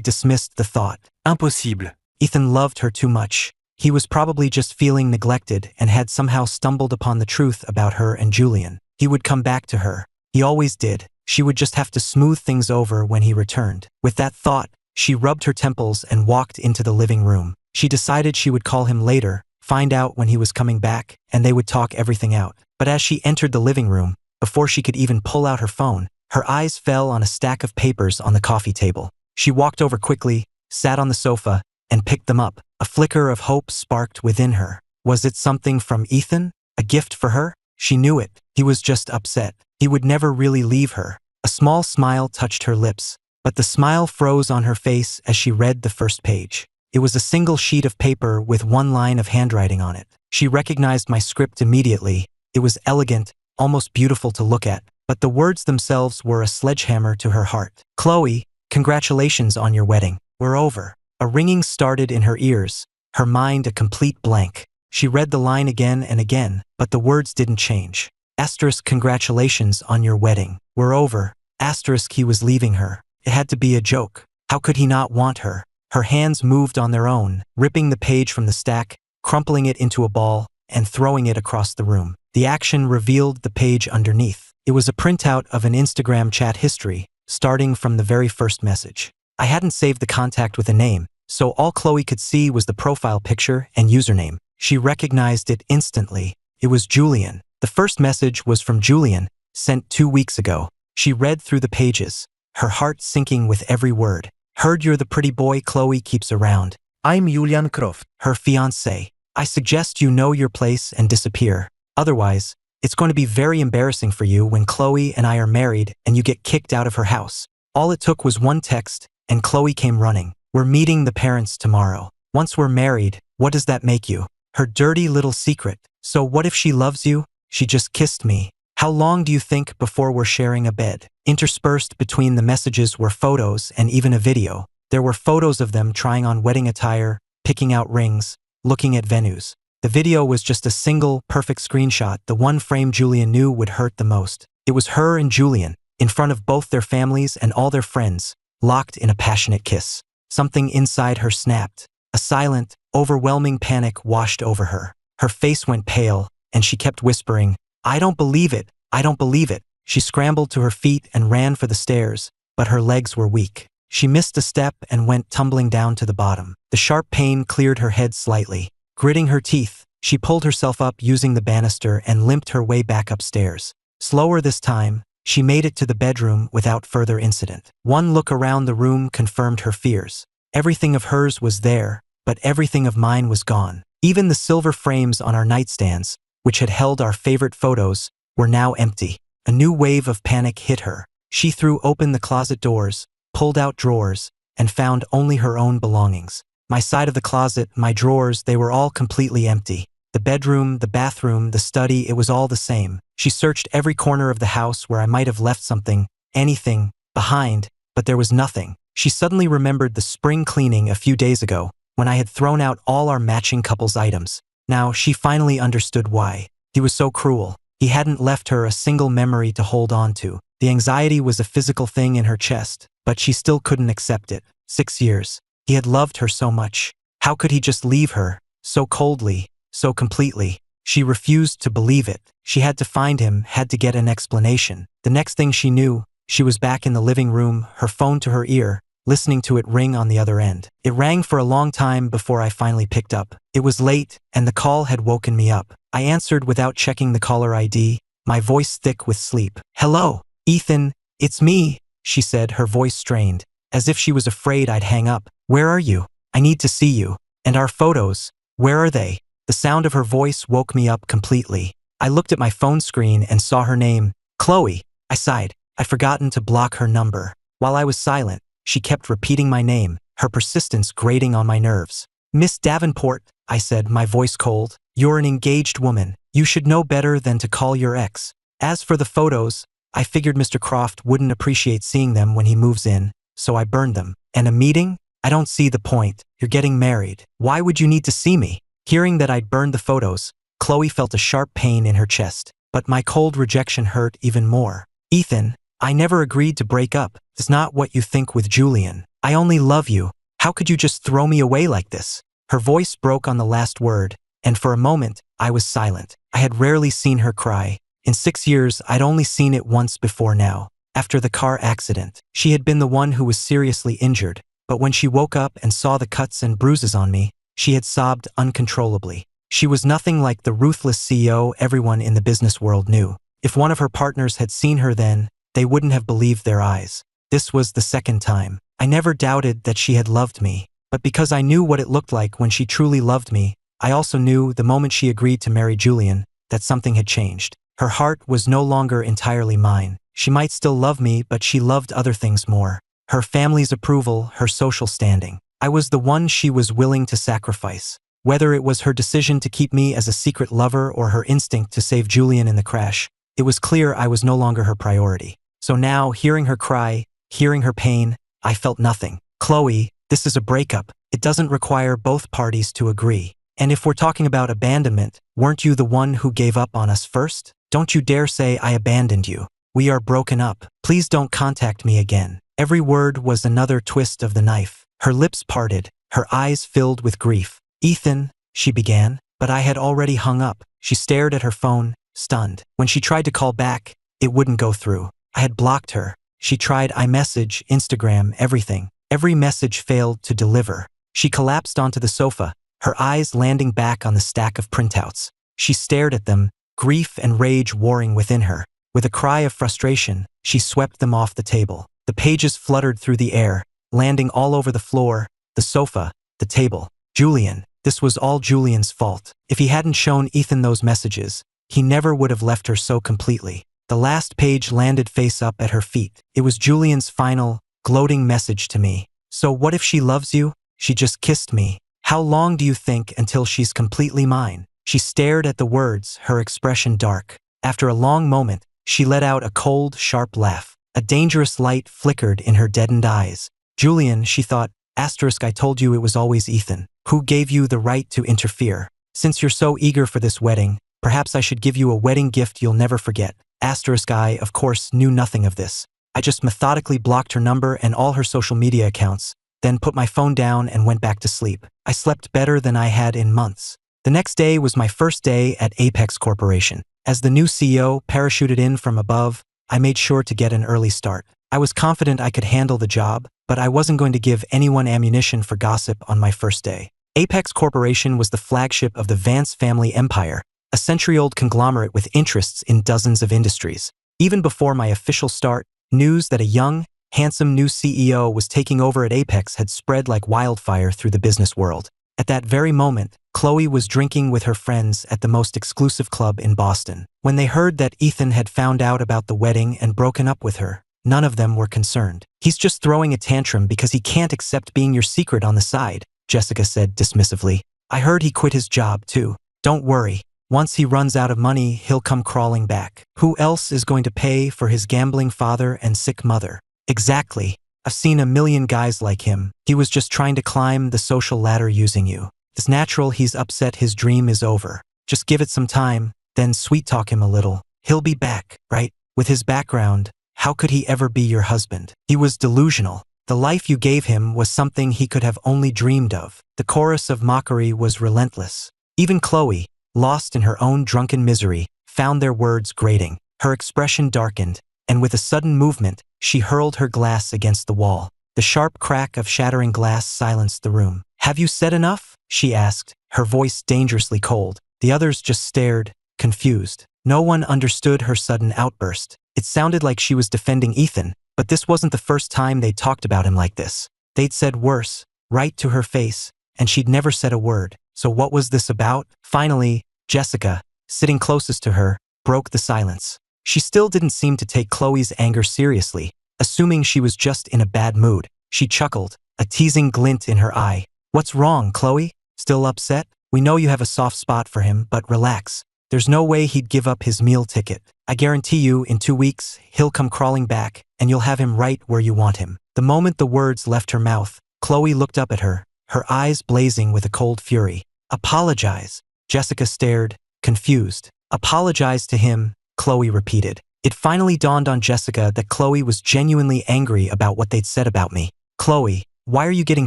dismissed the thought. Impossible. Ethan loved her too much. He was probably just feeling neglected and had somehow stumbled upon the truth about her and Julian. He would come back to her. He always did. She would just have to smooth things over when he returned. With that thought, she rubbed her temples and walked into the living room. She decided she would call him later, find out when he was coming back, and they would talk everything out. But as she entered the living room, before she could even pull out her phone, her eyes fell on a stack of papers on the coffee table. She walked over quickly, sat on the sofa, and picked them up. A flicker of hope sparked within her. Was it something from Ethan? A gift for her? She knew it. He was just upset. He would never really leave her. A small smile touched her lips, but the smile froze on her face as she read the first page. It was a single sheet of paper with one line of handwriting on it. She recognized my script immediately. It was elegant, almost beautiful to look at, but the words themselves were a sledgehammer to her heart. Chloe, congratulations on your wedding. We're over. A ringing started in her ears, her mind a complete blank. She read the line again and again, but the words didn't change. Asterisk, congratulations on your wedding. We're over. Asterisk, he was leaving her. It had to be a joke. How could he not want her? Her hands moved on their own, ripping the page from the stack, crumpling it into a ball, and throwing it across the room. The action revealed the page underneath. It was a printout of an Instagram chat history, starting from the very first message. I hadn't saved the contact with a name, so all Chloe could see was the profile picture and username. She recognized it instantly. It was Julian. The first message was from Julian, sent 2 weeks ago. She read through the pages, her heart sinking with every word. Heard you're the pretty boy Chloe keeps around. I'm Julian Croft, her fiancé. I suggest you know your place and disappear. Otherwise, it's going to be very embarrassing for you when Chloe and I are married and you get kicked out of her house. All it took was one text, and Chloe came running. We're meeting the parents tomorrow. Once we're married, what does that make you? Her dirty little secret. So what if she loves you? She just kissed me. How long do you think before we're sharing a bed? Interspersed between the messages were photos and even a video. There were photos of them trying on wedding attire, picking out rings, looking at venues. The video was just a single, perfect screenshot, the one frame Julian knew would hurt the most. It was her and Julian, in front of both their families and all their friends, locked in a passionate kiss. Something inside her snapped. A silent, overwhelming panic washed over her. Her face went pale, and she kept whispering, I don't believe it. I don't believe it. She scrambled to her feet and ran for the stairs, but her legs were weak. She missed a step and went tumbling down to the bottom. The sharp pain cleared her head slightly. Gritting her teeth, she pulled herself up using the banister and limped her way back upstairs. Slower this time, she made it to the bedroom without further incident. One look around the room confirmed her fears. Everything of hers was there, but everything of mine was gone. Even the silver frames on our nightstands, which had held our favorite photos, were now empty. A new wave of panic hit her. She threw open the closet doors, pulled out drawers, and found only her own belongings. My side of the closet, my drawers, they were all completely empty. The bedroom, the bathroom, the study, it was all the same. She searched every corner of the house where I might have left something, anything, behind, but there was nothing. She suddenly remembered the spring cleaning a few days ago, when I had thrown out all our matching couple's items. Now, she finally understood why. He was so cruel. He hadn't left her a single memory to hold on to. The anxiety was a physical thing in her chest, but she still couldn't accept it. 6 years. He had loved her so much. How could he just leave her, so coldly, so completely? She refused to believe it. She had to find him, had to get an explanation. The next thing she knew, she was back in the living room, her phone to her ear, listening to it ring on the other end. It rang for a long time before I finally picked up. It was late, and the call had woken me up. I answered without checking the caller ID, my voice thick with sleep. Hello, Ethan, it's me, she said, her voice strained, as if she was afraid I'd hang up. Where are you? I need to see you. And our photos, where are they? The sound of her voice woke me up completely. I looked at my phone screen and saw her name, Chloe. I sighed. I'd forgotten to block her number. While I was silent, she kept repeating my name, her persistence grating on my nerves. Miss Davenport, I said, my voice cold. You're an engaged woman. You should know better than to call your ex. As for the photos, I figured Mr. Croft wouldn't appreciate seeing them when he moves in, so I burned them. And a meeting? I don't see the point. You're getting married. Why would you need to see me? Hearing that I'd burned the photos, Chloe felt a sharp pain in her chest, but my cold rejection hurt even more. Ethan, I never agreed to break up. It's not what you think with Julian. I only love you. How could you just throw me away like this? Her voice broke on the last word, and for a moment, I was silent. I had rarely seen her cry. In 6 years, I'd only seen it once before now. After the car accident, she had been the one who was seriously injured, but when she woke up and saw the cuts and bruises on me, she had sobbed uncontrollably. She was nothing like the ruthless CEO everyone in the business world knew. If one of her partners had seen her then, they wouldn't have believed their eyes. This was the second time. I never doubted that she had loved me, but because I knew what it looked like when she truly loved me, I also knew the moment she agreed to marry Julian that something had changed. Her heart was no longer entirely mine. She might still love me, but she loved other things more. Her family's approval, her social standing. I was the one she was willing to sacrifice. Whether it was her decision to keep me as a secret lover or her instinct to save Julian in the crash, it was clear I was no longer her priority. So now, hearing her cry, hearing her pain, I felt nothing. Chloe, this is a breakup. It doesn't require both parties to agree. And if we're talking about abandonment, weren't you the one who gave up on us first? Don't you dare say I abandoned you. We are broken up. Please don't contact me again. Every word was another twist of the knife. Her lips parted, her eyes filled with grief. Ethan, she began, but I had already hung up. She stared at her phone, stunned. When she tried to call back, it wouldn't go through. I had blocked her. She tried iMessage, Instagram, everything. Every message failed to deliver. She collapsed onto the sofa, her eyes landing back on the stack of printouts. She stared at them, grief and rage warring within her. With a cry of frustration, she swept them off the table. The pages fluttered through the air, landing all over the floor, the sofa, the table. Julian. This was all Julian's fault. If he hadn't shown Ethan those messages, he never would have left her so completely. The last page landed face up at her feet. It was Julian's final, gloating message to me. So what if she loves you? She just kissed me. How long do you think until she's completely mine? She stared at the words, her expression dark. After a long moment, she let out a cold, sharp laugh. A dangerous light flickered in her deadened eyes. Julian, she thought, *, I told you it was always Ethan. Who gave you the right to interfere? Since you're so eager for this wedding, perhaps I should give you a wedding gift you'll never forget. I, of course, knew nothing of this. I just methodically blocked her number and all her social media accounts, then put my phone down and went back to sleep. I slept better than I had in months. The next day was my first day at Apex Corporation. As the new CEO parachuted in from above, I made sure to get an early start. I was confident I could handle the job, but I wasn't going to give anyone ammunition for gossip on my first day. Apex Corporation was the flagship of the Vance family empire, a century-old conglomerate with interests in dozens of industries. Even before my official start, news that a young, handsome new CEO was taking over at Apex had spread like wildfire through the business world. At that very moment, Chloe was drinking with her friends at the most exclusive club in Boston. When they heard that Ethan had found out about the wedding and broken up with her, none of them were concerned. He's just throwing a tantrum because he can't accept being your secret on the side, Jessica said dismissively. I heard he quit his job too. Don't worry. Once he runs out of money, he'll come crawling back. Who else is going to pay for his gambling father and sick mother? Exactly. I've seen a million guys like him. He was just trying to climb the social ladder using you. It's natural he's upset his dream is over. Just give it some time, then sweet-talk him a little. He'll be back, right? With his background, how could he ever be your husband? He was delusional. The life you gave him was something he could have only dreamed of. The chorus of mockery was relentless. Even Chloe, lost in her own drunken misery, found their words grating. Her expression darkened, and with a sudden movement, she hurled her glass against the wall. The sharp crack of shattering glass silenced the room. Have you said enough? She asked, her voice dangerously cold. The others just stared, confused. No one understood her sudden outburst. It sounded like she was defending Ethan, but this wasn't the first time they'd talked about him like this. They'd said worse, right to her face, and she'd never said a word. So what was this about? Finally, Jessica, sitting closest to her, broke the silence. She still didn't seem to take Chloe's anger seriously, assuming she was just in a bad mood. She chuckled, a teasing glint in her eye. What's wrong, Chloe? Still upset? We know you have a soft spot for him, but relax. There's no way he'd give up his meal ticket. I guarantee you, in 2 weeks, he'll come crawling back, and you'll have him right where you want him. The moment the words left her mouth, Chloe looked up at her, her eyes blazing with a cold fury. Apologize. Jessica stared, confused. Apologize to him, Chloe repeated. It finally dawned on Jessica that Chloe was genuinely angry about what they'd said about me. Chloe, why are you getting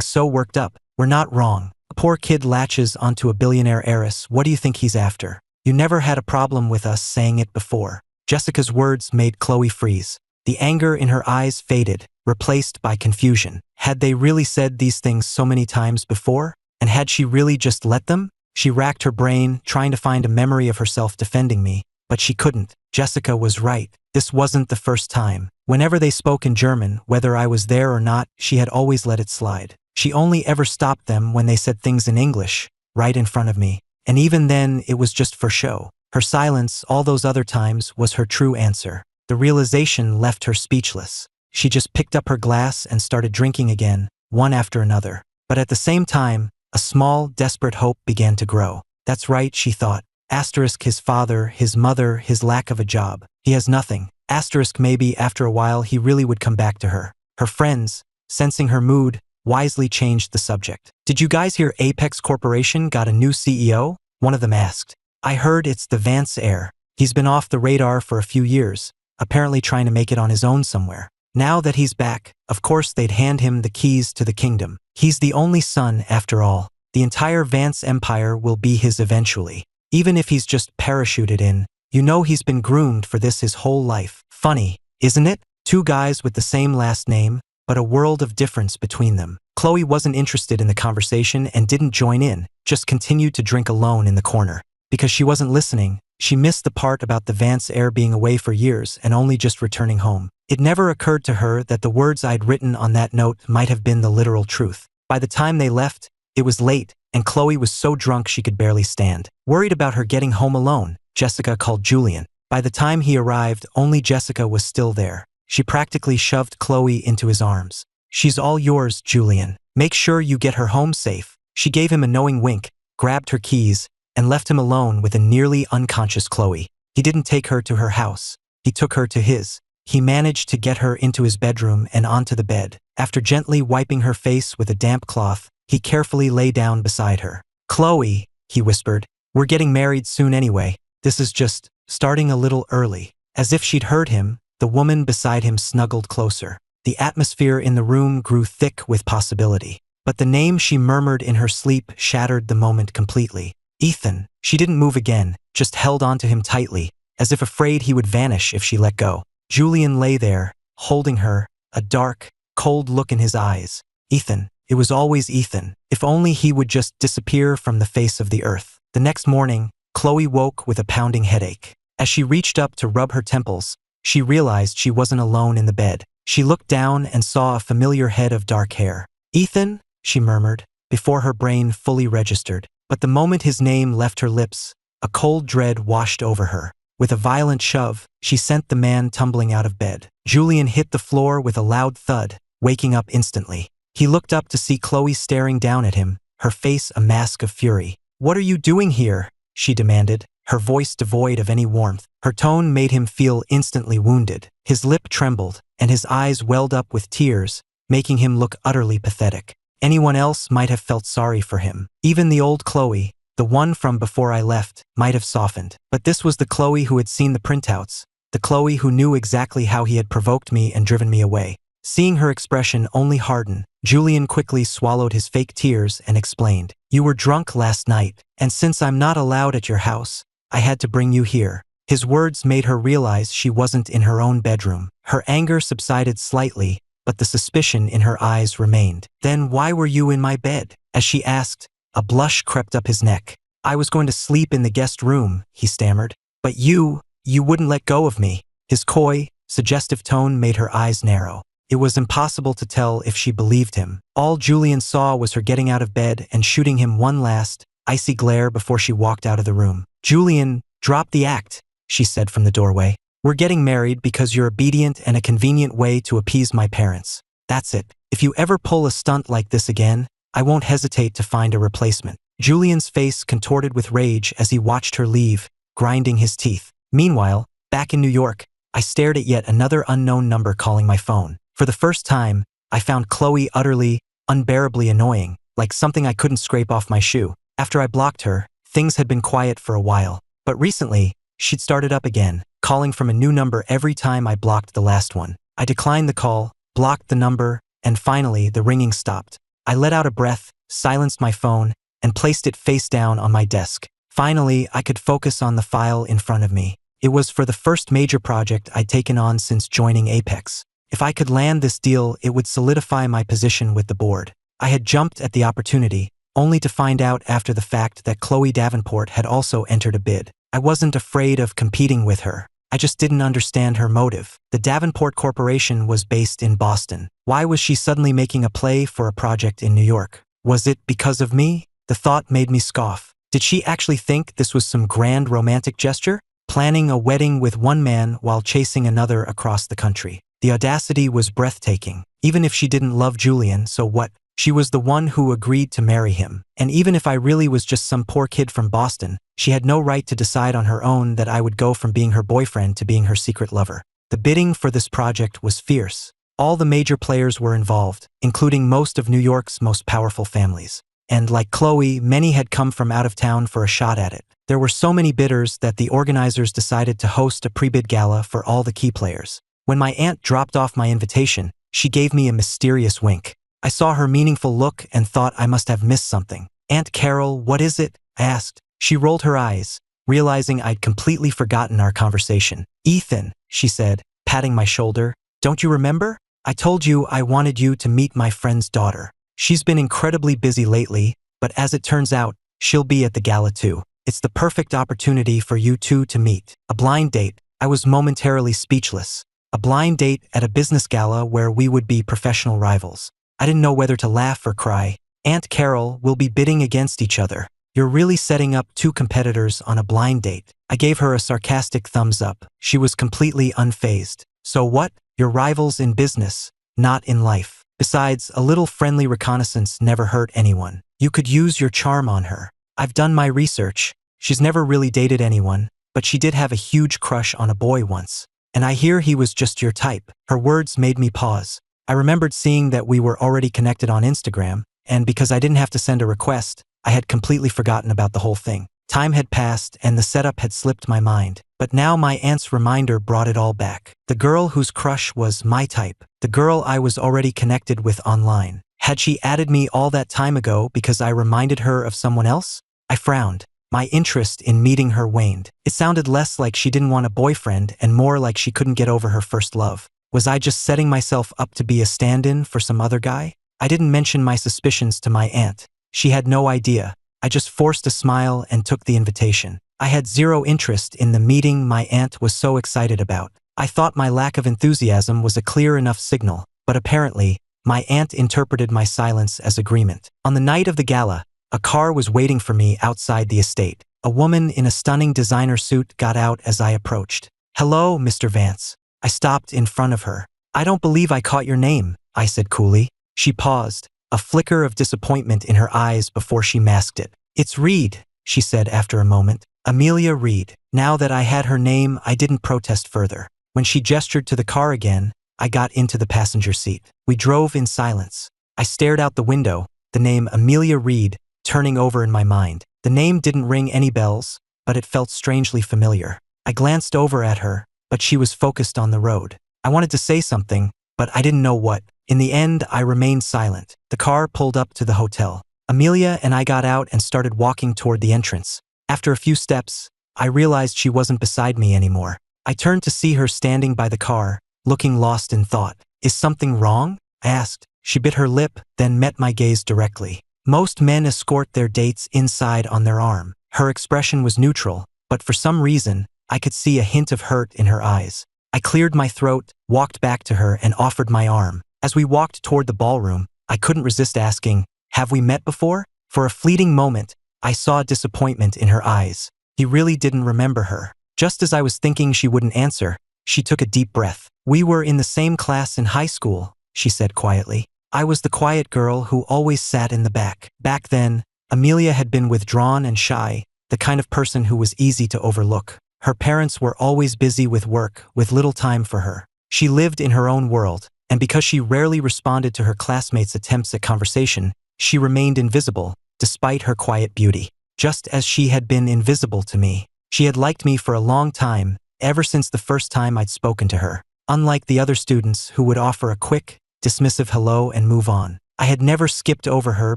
so worked up? We're not wrong. A poor kid latches onto a billionaire heiress. What do you think he's after? You never had a problem with us saying it before. Jessica's words made Chloe freeze. The anger in her eyes faded, replaced by confusion. Had they really said these things so many times before? And had she really just let them? She racked her brain, trying to find a memory of herself defending me, but she couldn't. Jessica was right. This wasn't the first time. Whenever they spoke in German, whether I was there or not, she had always let it slide. She only ever stopped them when they said things in English, right in front of me. And even then, it was just for show. Her silence, all those other times, was her true answer. The realization left her speechless. She just picked up her glass and started drinking again, one after another. But at the same time, a small, desperate hope began to grow. That's right, she thought. Asterisk his father, his mother, his lack of a job. He has nothing. Asterisk maybe after a while he really would come back to her. Her friends, sensing her mood, wisely changed the subject. Did you guys hear Apex Corporation got a new CEO? One of them asked. I heard it's the Vance heir. He's been off the radar for a few years, apparently trying to make it on his own somewhere. Now that he's back, of course they'd hand him the keys to the kingdom. He's the only son, after all. The entire Vance empire will be his eventually. Even if he's just parachuted in, you know he's been groomed for this his whole life. Funny, isn't it? Two guys with the same last name, but a world of difference between them. Chloe wasn't interested in the conversation and didn't join in, just continued to drink alone in the corner. Because she wasn't listening, she missed the part about the Vance heir being away for years and only just returning home. It never occurred to her that the words I'd written on that note might have been the literal truth. By the time they left, it was late, and Chloe was so drunk she could barely stand. Worried about her getting home alone, Jessica called Julian. By the time he arrived, only Jessica was still there. She practically shoved Chloe into his arms. She's all yours, Julian. Make sure you get her home safe. She gave him a knowing wink, grabbed her keys, and left him alone with a nearly unconscious Chloe. He didn't take her to her house. He took her to his. He managed to get her into his bedroom and onto the bed. After gently wiping her face with a damp cloth, he carefully lay down beside her. Chloe, he whispered, we're getting married soon anyway. This is just starting a little early. As if she'd heard him, the woman beside him snuggled closer. The atmosphere in the room grew thick with possibility. But the name she murmured in her sleep shattered the moment completely. Ethan. She didn't move again, just held onto him tightly, as if afraid he would vanish if she let go. Julian lay there, holding her, a dark, cold look in his eyes. Ethan. It was always Ethan. If only he would just disappear from the face of the earth. The next morning, Chloe woke with a pounding headache. As she reached up to rub her temples, she realized she wasn't alone in the bed. She looked down and saw a familiar head of dark hair. Ethan, she murmured, before her brain fully registered. But the moment his name left her lips, a cold dread washed over her. With a violent shove, she sent the man tumbling out of bed. Julian hit the floor with a loud thud, waking up instantly. He looked up to see Chloe staring down at him, her face a mask of fury. What are you doing here? She demanded, her voice devoid of any warmth. Her tone made him feel instantly wounded. His lip trembled, and his eyes welled up with tears, making him look utterly pathetic. Anyone else might have felt sorry for him. Even the old Chloe, the one from before I left, might have softened. But this was the Chloe who had seen the printouts, the Chloe who knew exactly how he had provoked me and driven me away. Seeing her expression only harden, Julian quickly swallowed his fake tears and explained, you were drunk last night, and since I'm not allowed at your house, I had to bring you here. His words made her realize she wasn't in her own bedroom. Her anger subsided slightly, but the suspicion in her eyes remained. Then why were you in my bed? As she asked, a blush crept up his neck. I was going to sleep in the guest room, he stammered. But you wouldn't let go of me. His coy, suggestive tone made her eyes narrow. It was impossible to tell if she believed him. All Julian saw was her getting out of bed and shooting him one last, icy glare before she walked out of the room. Julian, drop the act, she said from the doorway. We're getting married because you're obedient and a convenient way to appease my parents. That's it. If you ever pull a stunt like this again, I won't hesitate to find a replacement. Julian's face contorted with rage as he watched her leave, grinding his teeth. Meanwhile, back in New York, I stared at yet another unknown number calling my phone. For the first time, I found Chloe utterly, unbearably annoying, like something I couldn't scrape off my shoe. After I blocked her, things had been quiet for a while. But recently, she'd started up again, calling from a new number every time I blocked the last one. I declined the call, blocked the number, and finally the ringing stopped. I let out a breath, silenced my phone, and placed it face down on my desk. Finally, I could focus on the file in front of me. It was for the first major project I'd taken on since joining Apex. If I could land this deal, it would solidify my position with the board. I had jumped at the opportunity, only to find out after the fact that Chloe Davenport had also entered a bid. I wasn't afraid of competing with her. I just didn't understand her motive. The Davenport Corporation was based in Boston. Why was she suddenly making a play for a project in New York? Was it because of me? The thought made me scoff. Did she actually think this was some grand romantic gesture? Planning a wedding with one man while chasing another across the country. The audacity was breathtaking. Even if she didn't love Julian, so what? She was the one who agreed to marry him. And even if I really was just some poor kid from Boston, she had no right to decide on her own that I would go from being her boyfriend to being her secret lover. The bidding for this project was fierce. All the major players were involved, including most of New York's most powerful families. And like Chloe, many had come from out of town for a shot at it. There were so many bidders that the organizers decided to host a pre-bid gala for all the key players. When my aunt dropped off my invitation, she gave me a mysterious wink. I saw her meaningful look and thought I must have missed something. "Aunt Carol, what is it?" I asked. She rolled her eyes, realizing I'd completely forgotten our conversation. "Ethan," she said, patting my shoulder, "don't you remember? I told you I wanted you to meet my friend's daughter. She's been incredibly busy lately, but as it turns out, she'll be at the gala too. It's the perfect opportunity for you two to meet." A blind date. I was momentarily speechless. A blind date at a business gala where we would be professional rivals. I didn't know whether to laugh or cry. "Aunt Carol, will be bidding against each other. You're really setting up two competitors on a blind date." I gave her a sarcastic thumbs up. She was completely unfazed. "So what? You're rivals in business, not in life. Besides, a little friendly reconnaissance never hurt anyone. You could use your charm on her. I've done my research. She's never really dated anyone, but she did have a huge crush on a boy once. And I hear he was just your type." Her words made me pause. I remembered seeing that we were already connected on Instagram, and because I didn't have to send a request, I had completely forgotten about the whole thing. Time had passed and the setup had slipped my mind, but now my aunt's reminder brought it all back. The girl whose crush was my type, the girl I was already connected with online. Had she added me all that time ago because I reminded her of someone else? I frowned. My interest in meeting her waned. It sounded less like she didn't want a boyfriend and more like she couldn't get over her first love. Was I just setting myself up to be a stand-in for some other guy? I didn't mention my suspicions to my aunt. She had no idea. I just forced a smile and took the invitation. I had zero interest in the meeting my aunt was so excited about. I thought my lack of enthusiasm was a clear enough signal, but apparently, my aunt interpreted my silence as agreement. On the night of the gala, a car was waiting for me outside the estate. A woman in a stunning designer suit got out as I approached. "Hello, Mr. Vance." I stopped in front of her. "I don't believe I caught your name," I said coolly. She paused, a flicker of disappointment in her eyes before she masked it. "It's Reed," she said after a moment. "Amelia Reed." Now that I had her name, I didn't protest further. When she gestured to the car again, I got into the passenger seat. We drove in silence. I stared out the window, the name Amelia Reed turning over in my mind. The name didn't ring any bells, but it felt strangely familiar. I glanced over at her, but she was focused on the road. I wanted to say something, but I didn't know what. In the end, I remained silent. The car pulled up to the hotel. Amelia and I got out and started walking toward the entrance. After a few steps, I realized she wasn't beside me anymore. I turned to see her standing by the car, looking lost in thought. "Is something wrong?" I asked. She bit her lip, then met my gaze directly. Most men escort their dates inside on their arm. Her expression was neutral, but for some reason, I could see a hint of hurt in her eyes. I cleared my throat, walked back to her, and offered my arm. As we walked toward the ballroom, I couldn't resist asking, "Have we met before?" For a fleeting moment, I saw disappointment in her eyes. He really didn't remember her. Just as I was thinking she wouldn't answer, she took a deep breath. "We were in the same class in high school," she said quietly. "I was the quiet girl who always sat in the back." Back then, Amelia had been withdrawn and shy, the kind of person who was easy to overlook. Her parents were always busy with work, with little time for her. She lived in her own world, and because she rarely responded to her classmates' attempts at conversation, she remained invisible, despite her quiet beauty. Just as she had been invisible to me. She had liked me for a long time, ever since the first time I'd spoken to her. Unlike the other students who would offer a quick, dismissive hello and move on, I had never skipped over her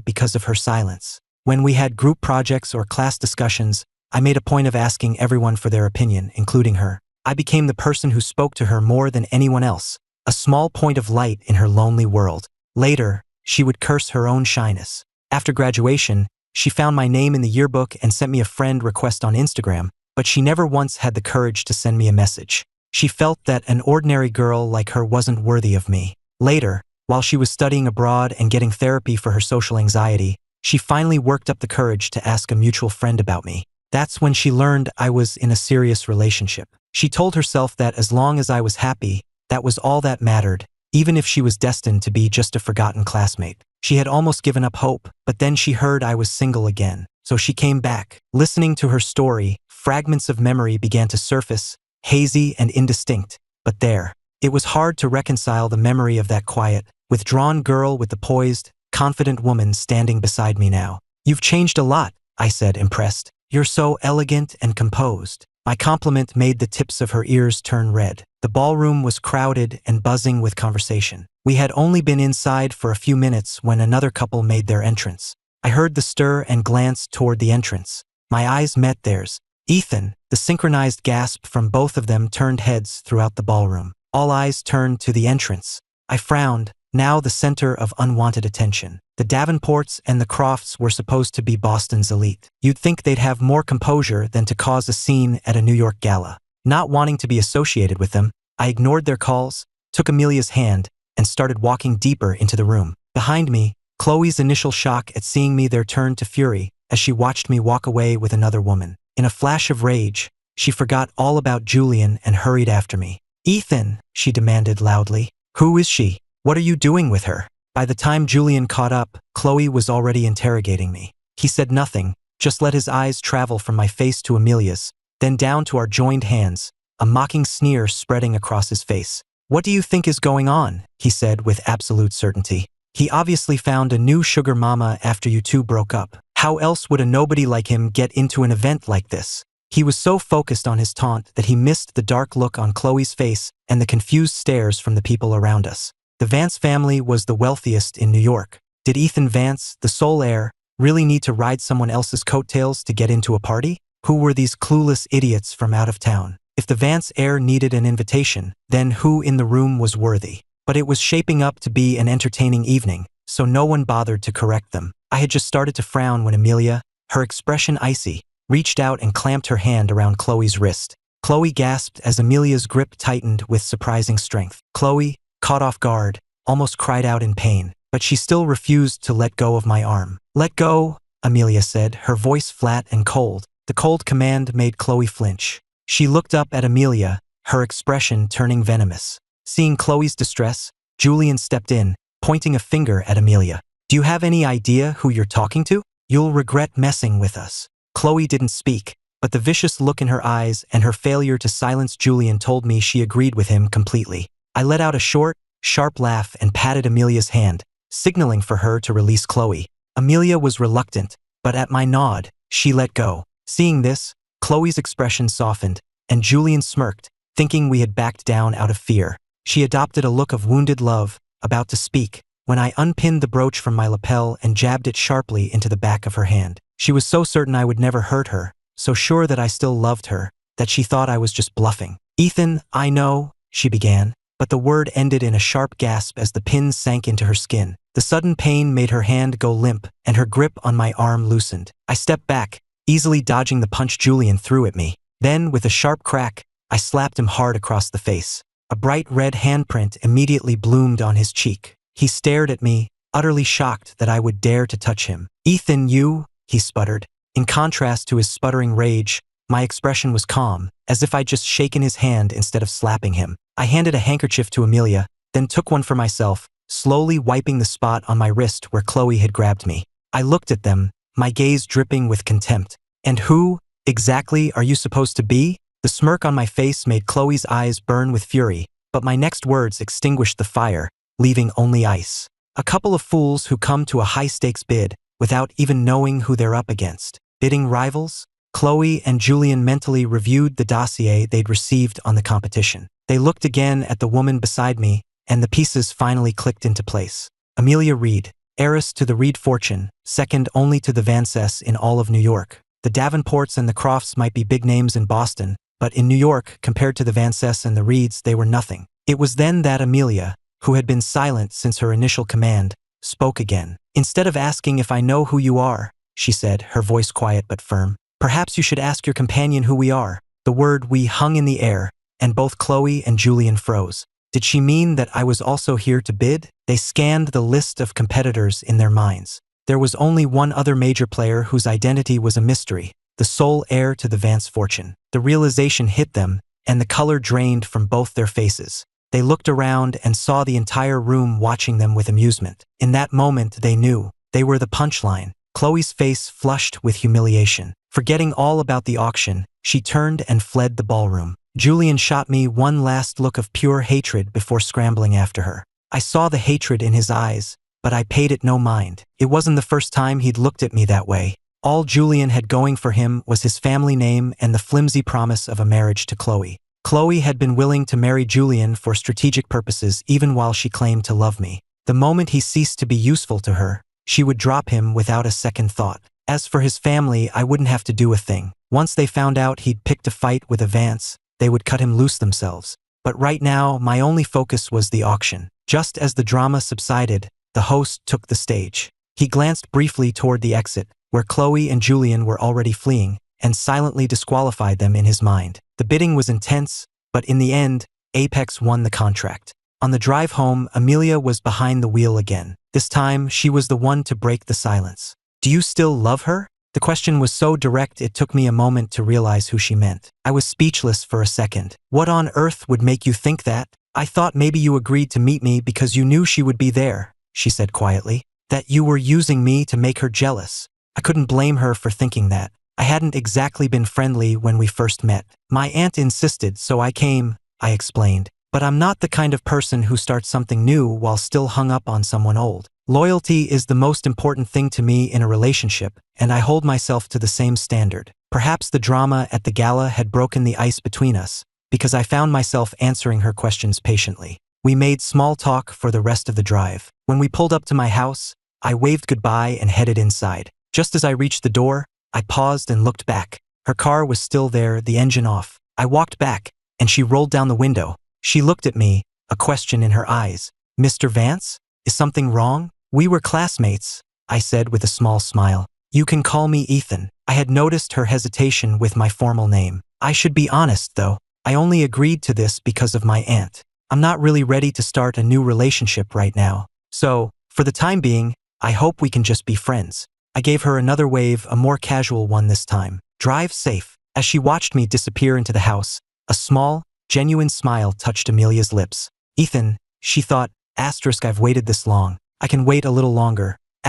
because of her silence. When we had group projects or class discussions, I made a point of asking everyone for their opinion, including her. I became the person who spoke to her more than anyone else, a small point of light in her lonely world. Later, she would curse her own shyness. After graduation, she found my name in the yearbook and sent me a friend request on Instagram, but she never once had the courage to send me a message. She felt that an ordinary girl like her wasn't worthy of me. Later, while she was studying abroad and getting therapy for her social anxiety, she finally worked up the courage to ask a mutual friend about me. That's when she learned I was in a serious relationship. She told herself that as long as I was happy, that was all that mattered, even if she was destined to be just a forgotten classmate. She had almost given up hope, but then she heard I was single again. So she came back. Listening to her story, fragments of memory began to surface, hazy and indistinct, but there. It was hard to reconcile the memory of that quiet, withdrawn girl with the poised, confident woman standing beside me now. "You've changed a lot," I said, impressed. "You're so elegant and composed." My compliment made the tips of her ears turn red. The ballroom was crowded and buzzing with conversation. We had only been inside for a few minutes when another couple made their entrance. I heard the stir and glanced toward the entrance. My eyes met theirs. "Ethan!" The synchronized gasp from both of them turned heads throughout the ballroom. All eyes turned to the entrance. I frowned, now the center of unwanted attention. The Davenports and the Crofts were supposed to be Boston's elite. You'd think they'd have more composure than to cause a scene at a New York gala. Not wanting to be associated with them, I ignored their calls, took Amelia's hand, and started walking deeper into the room. Behind me, Chloe's initial shock at seeing me there turned to fury as she watched me walk away with another woman. In a flash of rage, she forgot all about Julian and hurried after me. "Ethan!" she demanded loudly. "Who is she? What are you doing with her?" By the time Julian caught up, Chloe was already interrogating me. He said nothing, just let his eyes travel from my face to Amelia's, then down to our joined hands, a mocking sneer spreading across his face. "What do you think is going on?" he said with absolute certainty. "He obviously found a new sugar mama after you two broke up. How else would a nobody like him get into an event like this?" He was so focused on his taunt that he missed the dark look on Chloe's face and the confused stares from the people around us. The Vance family was the wealthiest in New York. Did Ethan Vance, the sole heir, really need to ride someone else's coattails to get into a party? Who were these clueless idiots from out of town? If the Vance heir needed an invitation, then who in the room was worthy? But it was shaping up to be an entertaining evening, so no one bothered to correct them. I had just started to frown when Amelia, her expression icy, reached out and clamped her hand around Chloe's wrist. Chloe gasped as Amelia's grip tightened with surprising strength. Chloe, caught off guard, almost cried out in pain, but she still refused to let go of my arm. "Let go," Amelia said, her voice flat and cold. The cold command made Chloe flinch. She looked up at Amelia, her expression turning venomous. Seeing Chloe's distress, Julian stepped in, pointing a finger at Amelia. "Do you have any idea who you're talking to? You'll regret messing with us." Chloe didn't speak, but the vicious look in her eyes and her failure to silence Julian told me she agreed with him completely. I let out a short, sharp laugh and patted Amelia's hand, signaling for her to release Chloe. Amelia was reluctant, but at my nod, she let go. Seeing this, Chloe's expression softened, and Julian smirked, thinking we had backed down out of fear. She adopted a look of wounded love, about to speak, when I unpinned the brooch from my lapel and jabbed it sharply into the back of her hand. She was so certain I would never hurt her, so sure that I still loved her, that she thought I was just bluffing. "Ethan, I know," she began, but the word ended in a sharp gasp as the pin sank into her skin. The sudden pain made her hand go limp, and her grip on my arm loosened. I stepped back, easily dodging the punch Julian threw at me. Then, with a sharp crack, I slapped him hard across the face. A bright red handprint immediately bloomed on his cheek. He stared at me, utterly shocked that I would dare to touch him. "Ethan, you," he sputtered. In contrast to his sputtering rage, my expression was calm, as if I'd just shaken his hand instead of slapping him. I handed a handkerchief to Amelia, then took one for myself, slowly wiping the spot on my wrist where Chloe had grabbed me. I looked at them, my gaze dripping with contempt. "And who, exactly, are you supposed to be?" The smirk on my face made Chloe's eyes burn with fury, but my next words extinguished the fire, leaving only ice. "A couple of fools who come to a high-stakes bid, without even knowing who they're up against. Bidding rivals?" Chloe and Julian mentally reviewed the dossier they'd received on the competition. They looked again at the woman beside me, and the pieces finally clicked into place. Amelia Reed, heiress to the Reed fortune, second only to the Vances in all of New York. The Davenports and the Crofts might be big names in Boston, but in New York, compared to the Vances and the Reeds, they were nothing. It was then that Amelia, who had been silent since her initial command, spoke again. "Instead of asking if I know who you are," she said, her voice quiet but firm, "perhaps you should ask your companion who we are." The word "we" hung in the air, and both Chloe and Julian froze. Did she mean that I was also here to bid? They scanned the list of competitors in their minds. There was only one other major player whose identity was a mystery, the sole heir to the Vance fortune. The realization hit them, and the color drained from both their faces. They looked around and saw the entire room watching them with amusement. In that moment, they knew they were the punchline. Chloe's face flushed with humiliation. Forgetting all about the auction, she turned and fled the ballroom. Julian shot me one last look of pure hatred before scrambling after her. I saw the hatred in his eyes, but I paid it no mind. It wasn't the first time he'd looked at me that way. All Julian had going for him was his family name and the flimsy promise of a marriage to Chloe. Chloe had been willing to marry Julian for strategic purposes even while she claimed to love me. The moment he ceased to be useful to her, she would drop him without a second thought. As for his family, I wouldn't have to do a thing. Once they found out he'd picked a fight with a Vance, they would cut him loose themselves. But right now, my only focus was the auction. Just as the drama subsided, the host took the stage. He glanced briefly toward the exit, where Chloe and Julian were already fleeing, and silently disqualified them in his mind. The bidding was intense, but in the end, Apex won the contract. On the drive home, Amelia was behind the wheel again. This time, she was the one to break the silence. "Do you still love her?" The question was so direct it took me a moment to realize who she meant. I was speechless for a second. "What on earth would make you think that?" "I thought maybe you agreed to meet me because you knew she would be there," she said quietly. "That you were using me to make her jealous." I couldn't blame her for thinking that. I hadn't exactly been friendly when we first met. "My aunt insisted, so I came," I explained. "But I'm not the kind of person who starts something new while still hung up on someone old. Loyalty is the most important thing to me in a relationship, and I hold myself to the same standard." Perhaps the drama at the gala had broken the ice between us, because I found myself answering her questions patiently. We made small talk for the rest of the drive. When we pulled up to my house, I waved goodbye and headed inside. Just as I reached the door, I paused and looked back. Her car was still there, the engine off. I walked back, and she rolled down the window. She looked at me, a question in her eyes. "Mr. Vance? Is something wrong?" "We were classmates," I said with a small smile. "You can call me Ethan." I had noticed her hesitation with my formal name. I should be honest, though. I only agreed to this because of my aunt. I'm not really ready to start a new relationship right now. So, for the time being, I hope we can just be friends. I gave her another wave, a more casual one this time. "Drive safe." As she watched me disappear into the house, a small, genuine smile touched Amelia's lips. "Ethan," she thought, *, "I've waited this long. I can wait a little longer." *,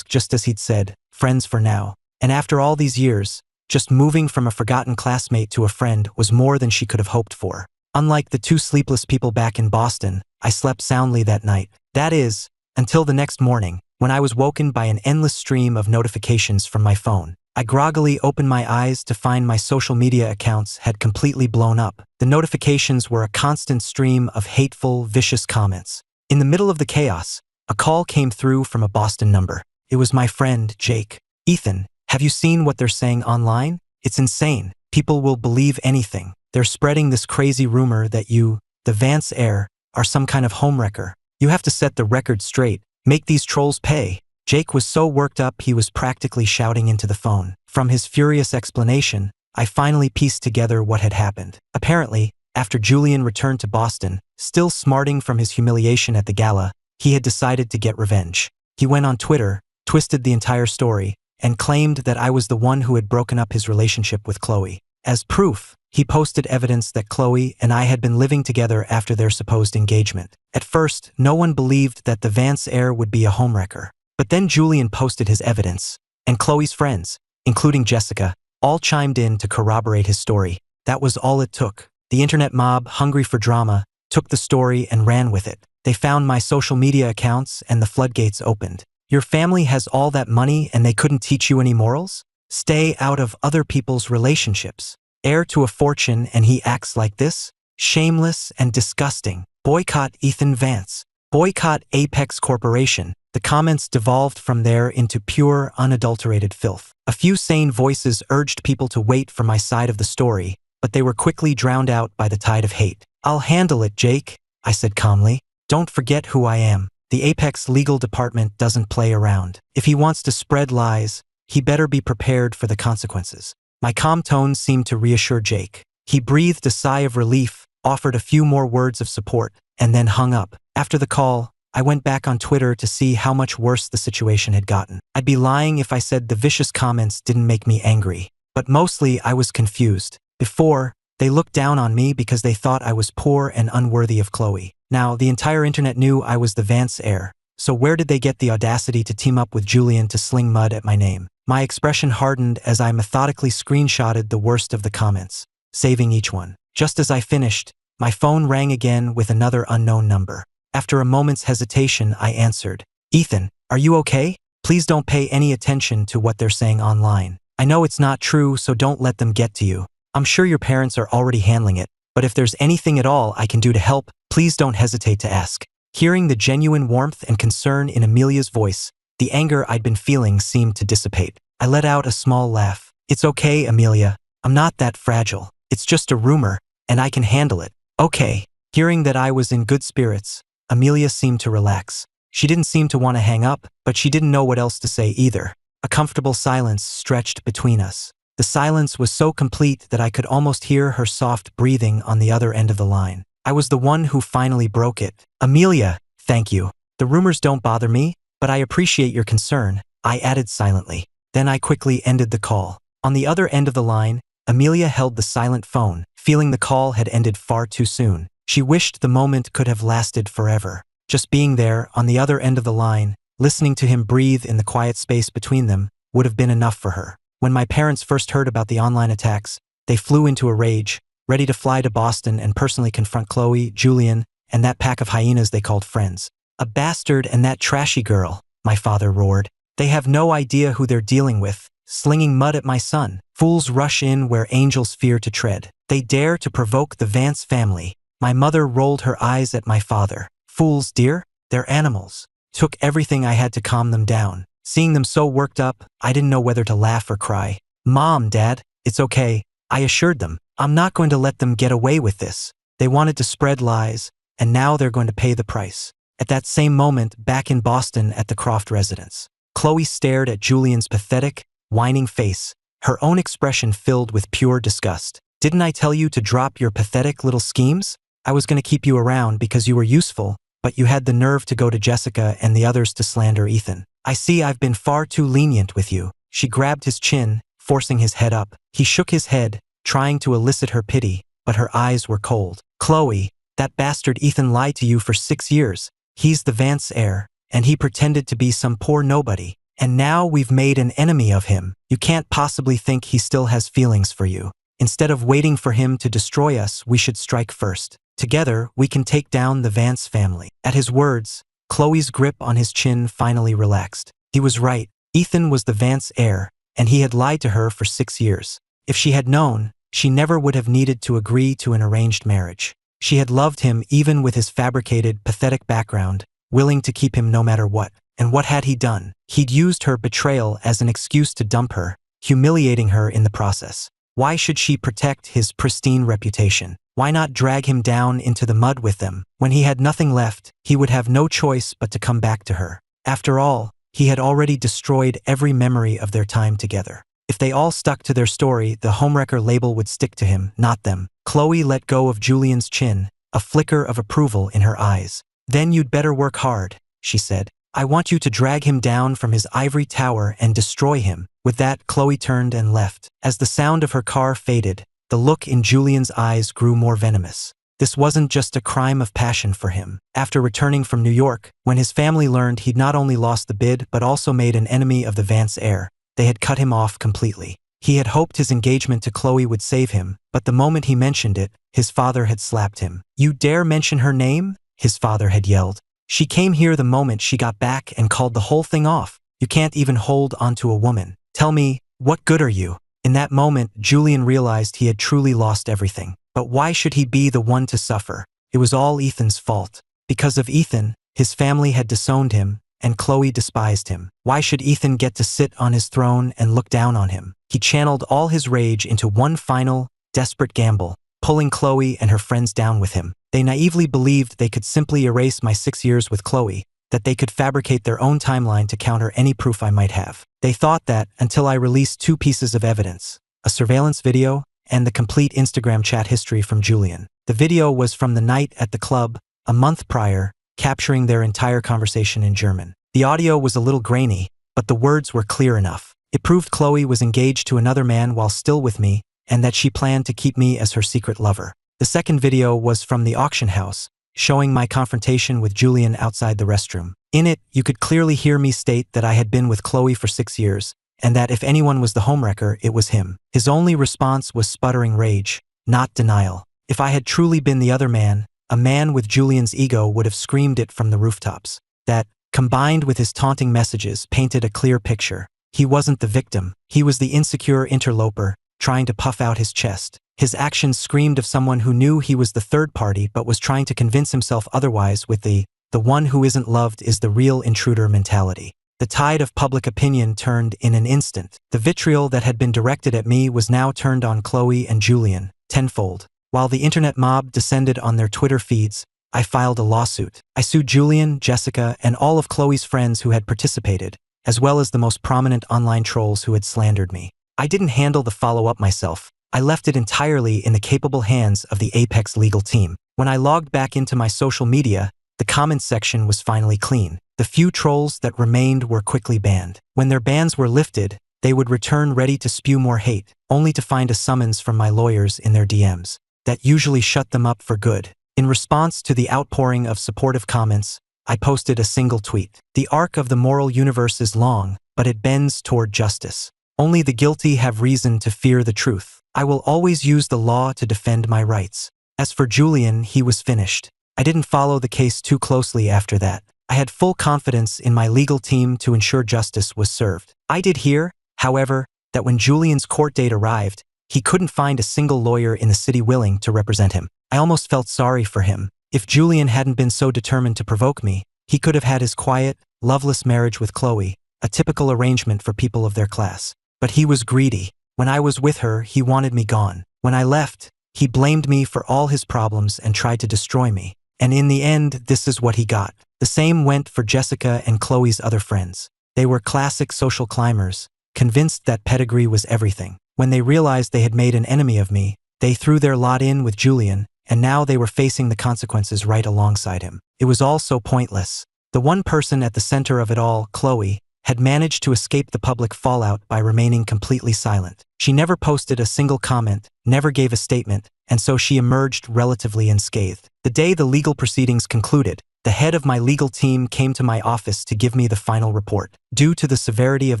just as he'd said, friends for now. And after all these years, just moving from a forgotten classmate to a friend was more than she could have hoped for. Unlike the two sleepless people back in Boston, I slept soundly that night. That is, until the next morning, when I was woken by an endless stream of notifications from my phone. I groggily opened my eyes to find my social media accounts had completely blown up. The notifications were a constant stream of hateful, vicious comments. In the middle of the chaos, a call came through from a Boston number. It was my friend, Jake. "Ethan, have you seen what they're saying online? It's insane. People will believe anything. They're spreading this crazy rumor that you, the Vance heir, are some kind of homewrecker. You have to set the record straight. Make these trolls pay." Jake was so worked up he was practically shouting into the phone. From his furious explanation, I finally pieced together what had happened. Apparently, after Julian returned to Boston, still smarting from his humiliation at the gala, he had decided to get revenge. He went on Twitter, twisted the entire story, and claimed that I was the one who had broken up his relationship with Chloe. As proof, he posted evidence that Chloe and I had been living together after their supposed engagement. At first, no one believed that the Vance heir would be a homewrecker. But then Julian posted his evidence, and Chloe's friends, including Jessica, all chimed in to corroborate his story. That was all it took. The internet mob, hungry for drama, took the story and ran with it. They found my social media accounts and the floodgates opened. "Your family has all that money and they couldn't teach you any morals? Stay out of other people's relationships. Heir to a fortune and he acts like this? Shameless and disgusting. Boycott Ethan Vance. Boycott Apex Corporation." The comments devolved from there into pure, unadulterated filth. A few sane voices urged people to wait for my side of the story, but they were quickly drowned out by the tide of hate. "I'll handle it, Jake," I said calmly. "Don't forget who I am." The Apex legal department doesn't play around. If he wants to spread lies, he better be prepared for the consequences. My calm tone seemed to reassure Jake. He breathed a sigh of relief, offered a few more words of support, and then hung up. After the call, I went back on Twitter to see how much worse the situation had gotten. I'd be lying if I said the vicious comments didn't make me angry, but mostly I was confused. Before, they looked down on me because they thought I was poor and unworthy of Chloe. Now, the entire internet knew I was the Vance heir. So where did they get the audacity to team up with Julian to sling mud at my name? My expression hardened as I methodically screenshotted the worst of the comments, saving each one. Just as I finished, my phone rang again with another unknown number. After a moment's hesitation, I answered. Ethan, are you okay? Please don't pay any attention to what they're saying online. I know it's not true, so don't let them get to you. I'm sure your parents are already handling it, but if there's anything at all I can do to help, please don't hesitate to ask. Hearing the genuine warmth and concern in Amelia's voice, the anger I'd been feeling seemed to dissipate. I let out a small laugh. It's okay, Amelia. I'm not that fragile. It's just a rumor, and I can handle it. Okay. Hearing that I was in good spirits, Amelia seemed to relax. She didn't seem to want to hang up, but she didn't know what else to say either. A comfortable silence stretched between us. The silence was so complete that I could almost hear her soft breathing on the other end of the line. I was the one who finally broke it. Amelia, thank you. The rumors don't bother me, but I appreciate your concern, I added silently. Then I quickly ended the call. On the other end of the line, Amelia held the silent phone, feeling the call had ended far too soon. She wished the moment could have lasted forever. Just being there, on the other end of the line, listening to him breathe in the quiet space between them, would have been enough for her. When my parents first heard about the online attacks, they flew into a rage, ready to fly to Boston and personally confront Chloe, Julian, and that pack of hyenas they called friends. A bastard and that trashy girl, my father roared. They have no idea who they're dealing with, slinging mud at my son. Fools rush in where angels fear to tread. They dare to provoke the Vance family. My mother rolled her eyes at my father. Fools, dear? They're animals. Took everything I had to calm them down. Seeing them so worked up, I didn't know whether to laugh or cry. Mom, Dad, it's okay, I assured them. I'm not going to let them get away with this. They wanted to spread lies, and now they're going to pay the price. At that same moment, back in Boston at the Croft residence, Chloe stared at Julian's pathetic, whining face, her own expression filled with pure disgust. Didn't I tell you to drop your pathetic little schemes? I was going to keep you around because you were useful, but you had the nerve to go to Jessica and the others to slander Ethan. I see I've been far too lenient with you. She grabbed his chin, forcing his head up. He shook his head, trying to elicit her pity, but her eyes were cold. Chloe, that bastard Ethan lied to you for 6 years. He's the Vance heir, and he pretended to be some poor nobody. And now we've made an enemy of him. You can't possibly think he still has feelings for you. Instead of waiting for him to destroy us, we should strike first. Together, we can take down the Vance family. At his words, Chloe's grip on his chin finally relaxed. He was right. Ethan was the Vance heir, and he had lied to her for 6 years. If she had known, she never would have needed to agree to an arranged marriage. She had loved him even with his fabricated, pathetic background, willing to keep him no matter what. And what had he done? He'd used her betrayal as an excuse to dump her, humiliating her in the process. Why should she protect his pristine reputation? Why not drag him down into the mud with them? When he had nothing left, he would have no choice but to come back to her. After all, he had already destroyed every memory of their time together. If they all stuck to their story, the homewrecker label would stick to him, not them. Chloe let go of Julian's chin, a flicker of approval in her eyes. Then you'd better work hard, she said. I want you to drag him down from his ivory tower and destroy him. With that, Chloe turned and left. As the sound of her car faded, the look in Julian's eyes grew more venomous. This wasn't just a crime of passion for him. After returning from New York, when his family learned he'd not only lost the bid but also made an enemy of the Vance heir, they had cut him off completely. He had hoped his engagement to Chloe would save him, but the moment he mentioned it, his father had slapped him. You dare mention her name? His father had yelled. She came here the moment she got back and called the whole thing off. You can't even hold onto a woman. Tell me, what good are you? In that moment, Julian realized he had truly lost everything. But why should he be the one to suffer? It was all Ethan's fault. Because of Ethan, his family had disowned him, and Chloe despised him. Why should Ethan get to sit on his throne and look down on him? He channeled all his rage into one final, desperate gamble, pulling Chloe and her friends down with him. They naively believed they could simply erase my 6 years with Chloe, that they could fabricate their own timeline to counter any proof I might have. They thought that until I released 2 pieces of evidence, a surveillance video and the complete Instagram chat history from Julian. The video was from the night at the club a month prior, capturing their entire conversation in German. The audio was a little grainy, but the words were clear enough. It proved Chloe was engaged to another man while still with me, and that she planned to keep me as her secret lover. The second video was from the auction house, showing my confrontation with Julian outside the restroom. In it, you could clearly hear me state that I had been with Chloe for 6 years, and that if anyone was the homewrecker, it was him. His only response was sputtering rage, not denial. If I had truly been the other man, a man with Julian's ego would have screamed it from the rooftops. That, combined with his taunting messages, painted a clear picture. He wasn't the victim. He was the insecure interloper, trying to puff out his chest. His actions screamed of someone who knew he was the third party but was trying to convince himself otherwise with the one who isn't loved is the real intruder mentality. The tide of public opinion turned in an instant. The vitriol that had been directed at me was now turned on Chloe and Julian, tenfold. While the internet mob descended on their Twitter feeds, I filed a lawsuit. I sued Julian, Jessica, and all of Chloe's friends who had participated, as well as the most prominent online trolls who had slandered me. I didn't handle the follow-up myself. I left it entirely in the capable hands of the Apex legal team. When I logged back into my social media, the comments section was finally clean. The few trolls that remained were quickly banned. When their bans were lifted, they would return ready to spew more hate, only to find a summons from my lawyers in their DMs. That usually shut them up for good. In response to the outpouring of supportive comments, I posted a single tweet. The arc of the moral universe is long, but it bends toward justice. Only the guilty have reason to fear the truth. I will always use the law to defend my rights. As for Julian, he was finished. I didn't follow the case too closely after that. I had full confidence in my legal team to ensure justice was served. I did hear, however, that when Julian's court date arrived, he couldn't find a single lawyer in the city willing to represent him. I almost felt sorry for him. If Julian hadn't been so determined to provoke me, he could have had his quiet, loveless marriage with Chloe, a typical arrangement for people of their class. But he was greedy. When I was with her, he wanted me gone. When I left, he blamed me for all his problems and tried to destroy me. And in the end, this is what he got. The same went for Jessica and Chloe's other friends. They were classic social climbers, convinced that pedigree was everything. When they realized they had made an enemy of me, they threw their lot in with Julian, and now they were facing the consequences right alongside him. It was all so pointless. The one person at the center of it all, Chloe, had managed to escape the public fallout by remaining completely silent. She never posted a single comment, never gave a statement, and so she emerged relatively unscathed. The day the legal proceedings concluded, the head of my legal team came to my office to give me the final report. Due to the severity of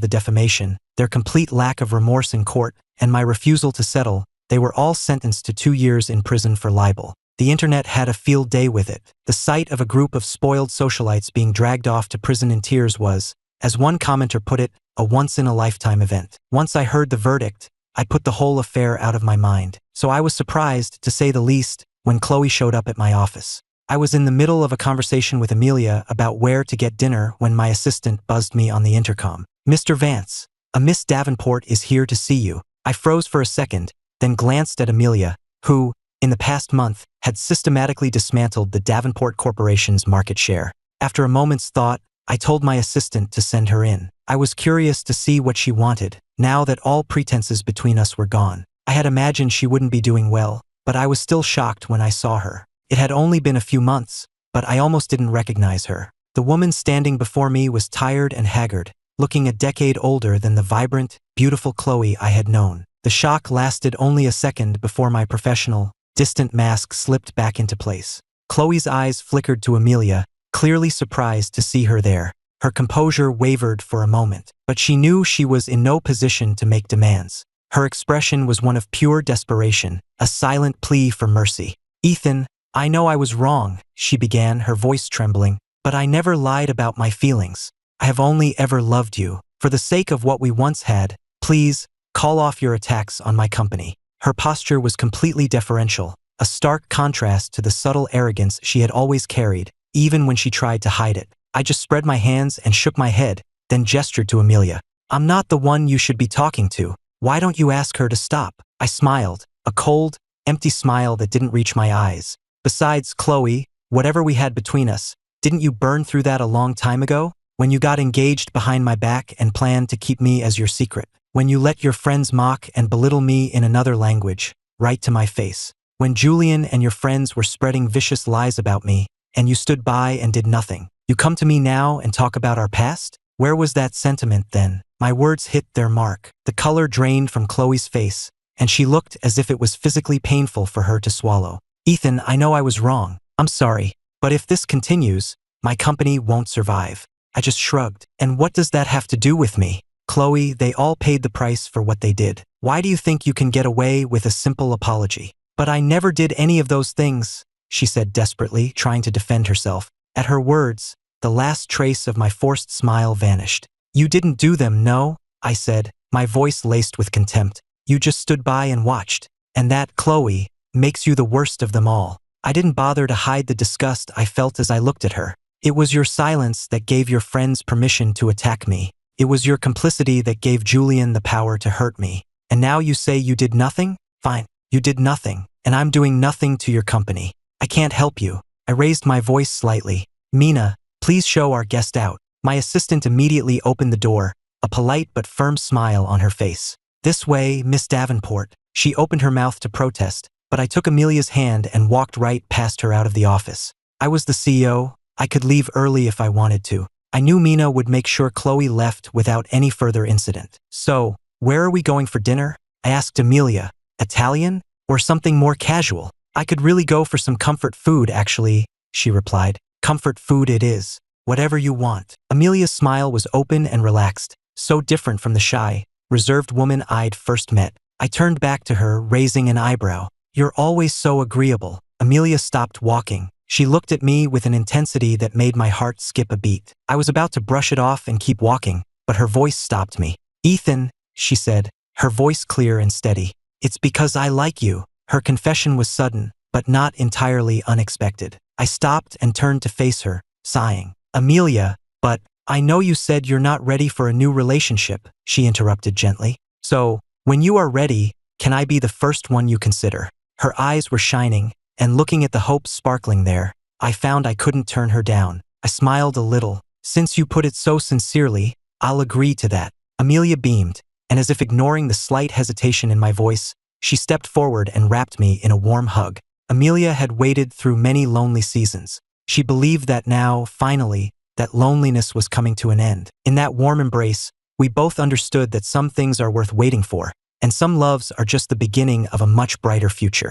the defamation, their complete lack of remorse in court, and my refusal to settle, they were all sentenced to 2 years in prison for libel. The internet had a field day with it. The sight of a group of spoiled socialites being dragged off to prison in tears was, as one commenter put it, a once-in-a-lifetime event. Once I heard the verdict, I put the whole affair out of my mind. So I was surprised, to say the least, when Chloe showed up at my office. I was in the middle of a conversation with Amelia about where to get dinner when my assistant buzzed me on the intercom. "Mr. Vance, a Miss Davenport is here to see you." I froze for a second, then glanced at Amelia, who, in the past month, had systematically dismantled the Davenport Corporation's market share. After a moment's thought, I told my assistant to send her in. I was curious to see what she wanted, now that all pretenses between us were gone. I had imagined she wouldn't be doing well, but I was still shocked when I saw her. It had only been a few months, but I almost didn't recognize her. The woman standing before me was tired and haggard, looking a decade older than the vibrant, beautiful Chloe I had known. The shock lasted only a second before my professional, distant mask slipped back into place. Chloe's eyes flickered to Amelia, clearly surprised to see her there. Her composure wavered for a moment, but she knew she was in no position to make demands. Her expression was one of pure desperation, a silent plea for mercy. "Ethan, I know I was wrong," she began, her voice trembling, "but I never lied about my feelings. I have only ever loved you. For the sake of what we once had, please, call off your attacks on my company." Her posture was completely deferential, a stark contrast to the subtle arrogance she had always carried, even when she tried to hide it. I just spread my hands and shook my head, then gestured to Amelia. "I'm not the one you should be talking to. Why don't you ask her to stop?" I smiled, a cold, empty smile that didn't reach my eyes. Besides, Chloe, whatever we had between us, Didn't you burn through that a long time ago? When you got engaged behind my back and planned to keep me as your secret? When you let your friends mock and belittle me in another language, right to my face? When Julian and your friends were spreading vicious lies about me, and you stood by and did nothing? You come to me now and talk about our past? Where was that sentiment then? My words hit their mark. The color drained from Chloe's face, and she looked as if it was physically painful for her to swallow. Ethan, I know I was wrong. I'm sorry. But if this continues, my company won't survive. I just shrugged. And what does that have to do with me? Chloe, they all paid the price for what they did. Why do you think you can get away with a simple apology? But I never did any of those things, she said desperately, trying to defend herself. At her words, the last trace of my forced smile vanished. You didn't do them, no? I said, my voice laced with contempt. You just stood by and watched. And that, Chloe, makes you the worst of them all. I didn't bother to hide the disgust I felt as I looked at her. It was your silence that gave your friends permission to attack me. It was your complicity that gave Julian the power to hurt me. And now you say you did nothing? Fine, you did nothing, and I'm doing nothing to your company. I can't help you. I raised my voice slightly. Mina, please show our guest out. My assistant immediately opened the door, a polite but firm smile on her face. This way, Miss Davenport. She opened her mouth to protest, but I took Amelia's hand and walked right past her out of the office. I was the CEO. I could leave early if I wanted to. I knew Mina would make sure Chloe left without any further incident. So, where are we going for dinner? I asked Amelia. Italian? Or something more casual? I could really go for some comfort food, actually, she replied. Comfort food it is. Whatever you want. Amelia's smile was open and relaxed, so different from the shy, reserved woman I'd first met. I turned back to her, raising an eyebrow. You're always so agreeable. Amelia stopped walking. She looked at me with an intensity that made my heart skip a beat. I was about to brush it off and keep walking, but her voice stopped me. Ethan, she said, her voice clear and steady. It's because I like you. Her confession was sudden, but not entirely unexpected. I stopped and turned to face her, sighing. Amelia, but I know you said you're not ready for a new relationship, she interrupted gently. So, when you are ready, can I be the first one you consider? Her eyes were shining, and looking at the hope sparkling there, I found I couldn't turn her down. I smiled a little. Since you put it so sincerely, I'll agree to that. Amelia beamed, and as if ignoring the slight hesitation in my voice, she stepped forward and wrapped me in a warm hug. Amelia had waited through many lonely seasons. She believed that now, finally, that loneliness was coming to an end. In that warm embrace, we both understood that some things are worth waiting for, and some loves are just the beginning of a much brighter future.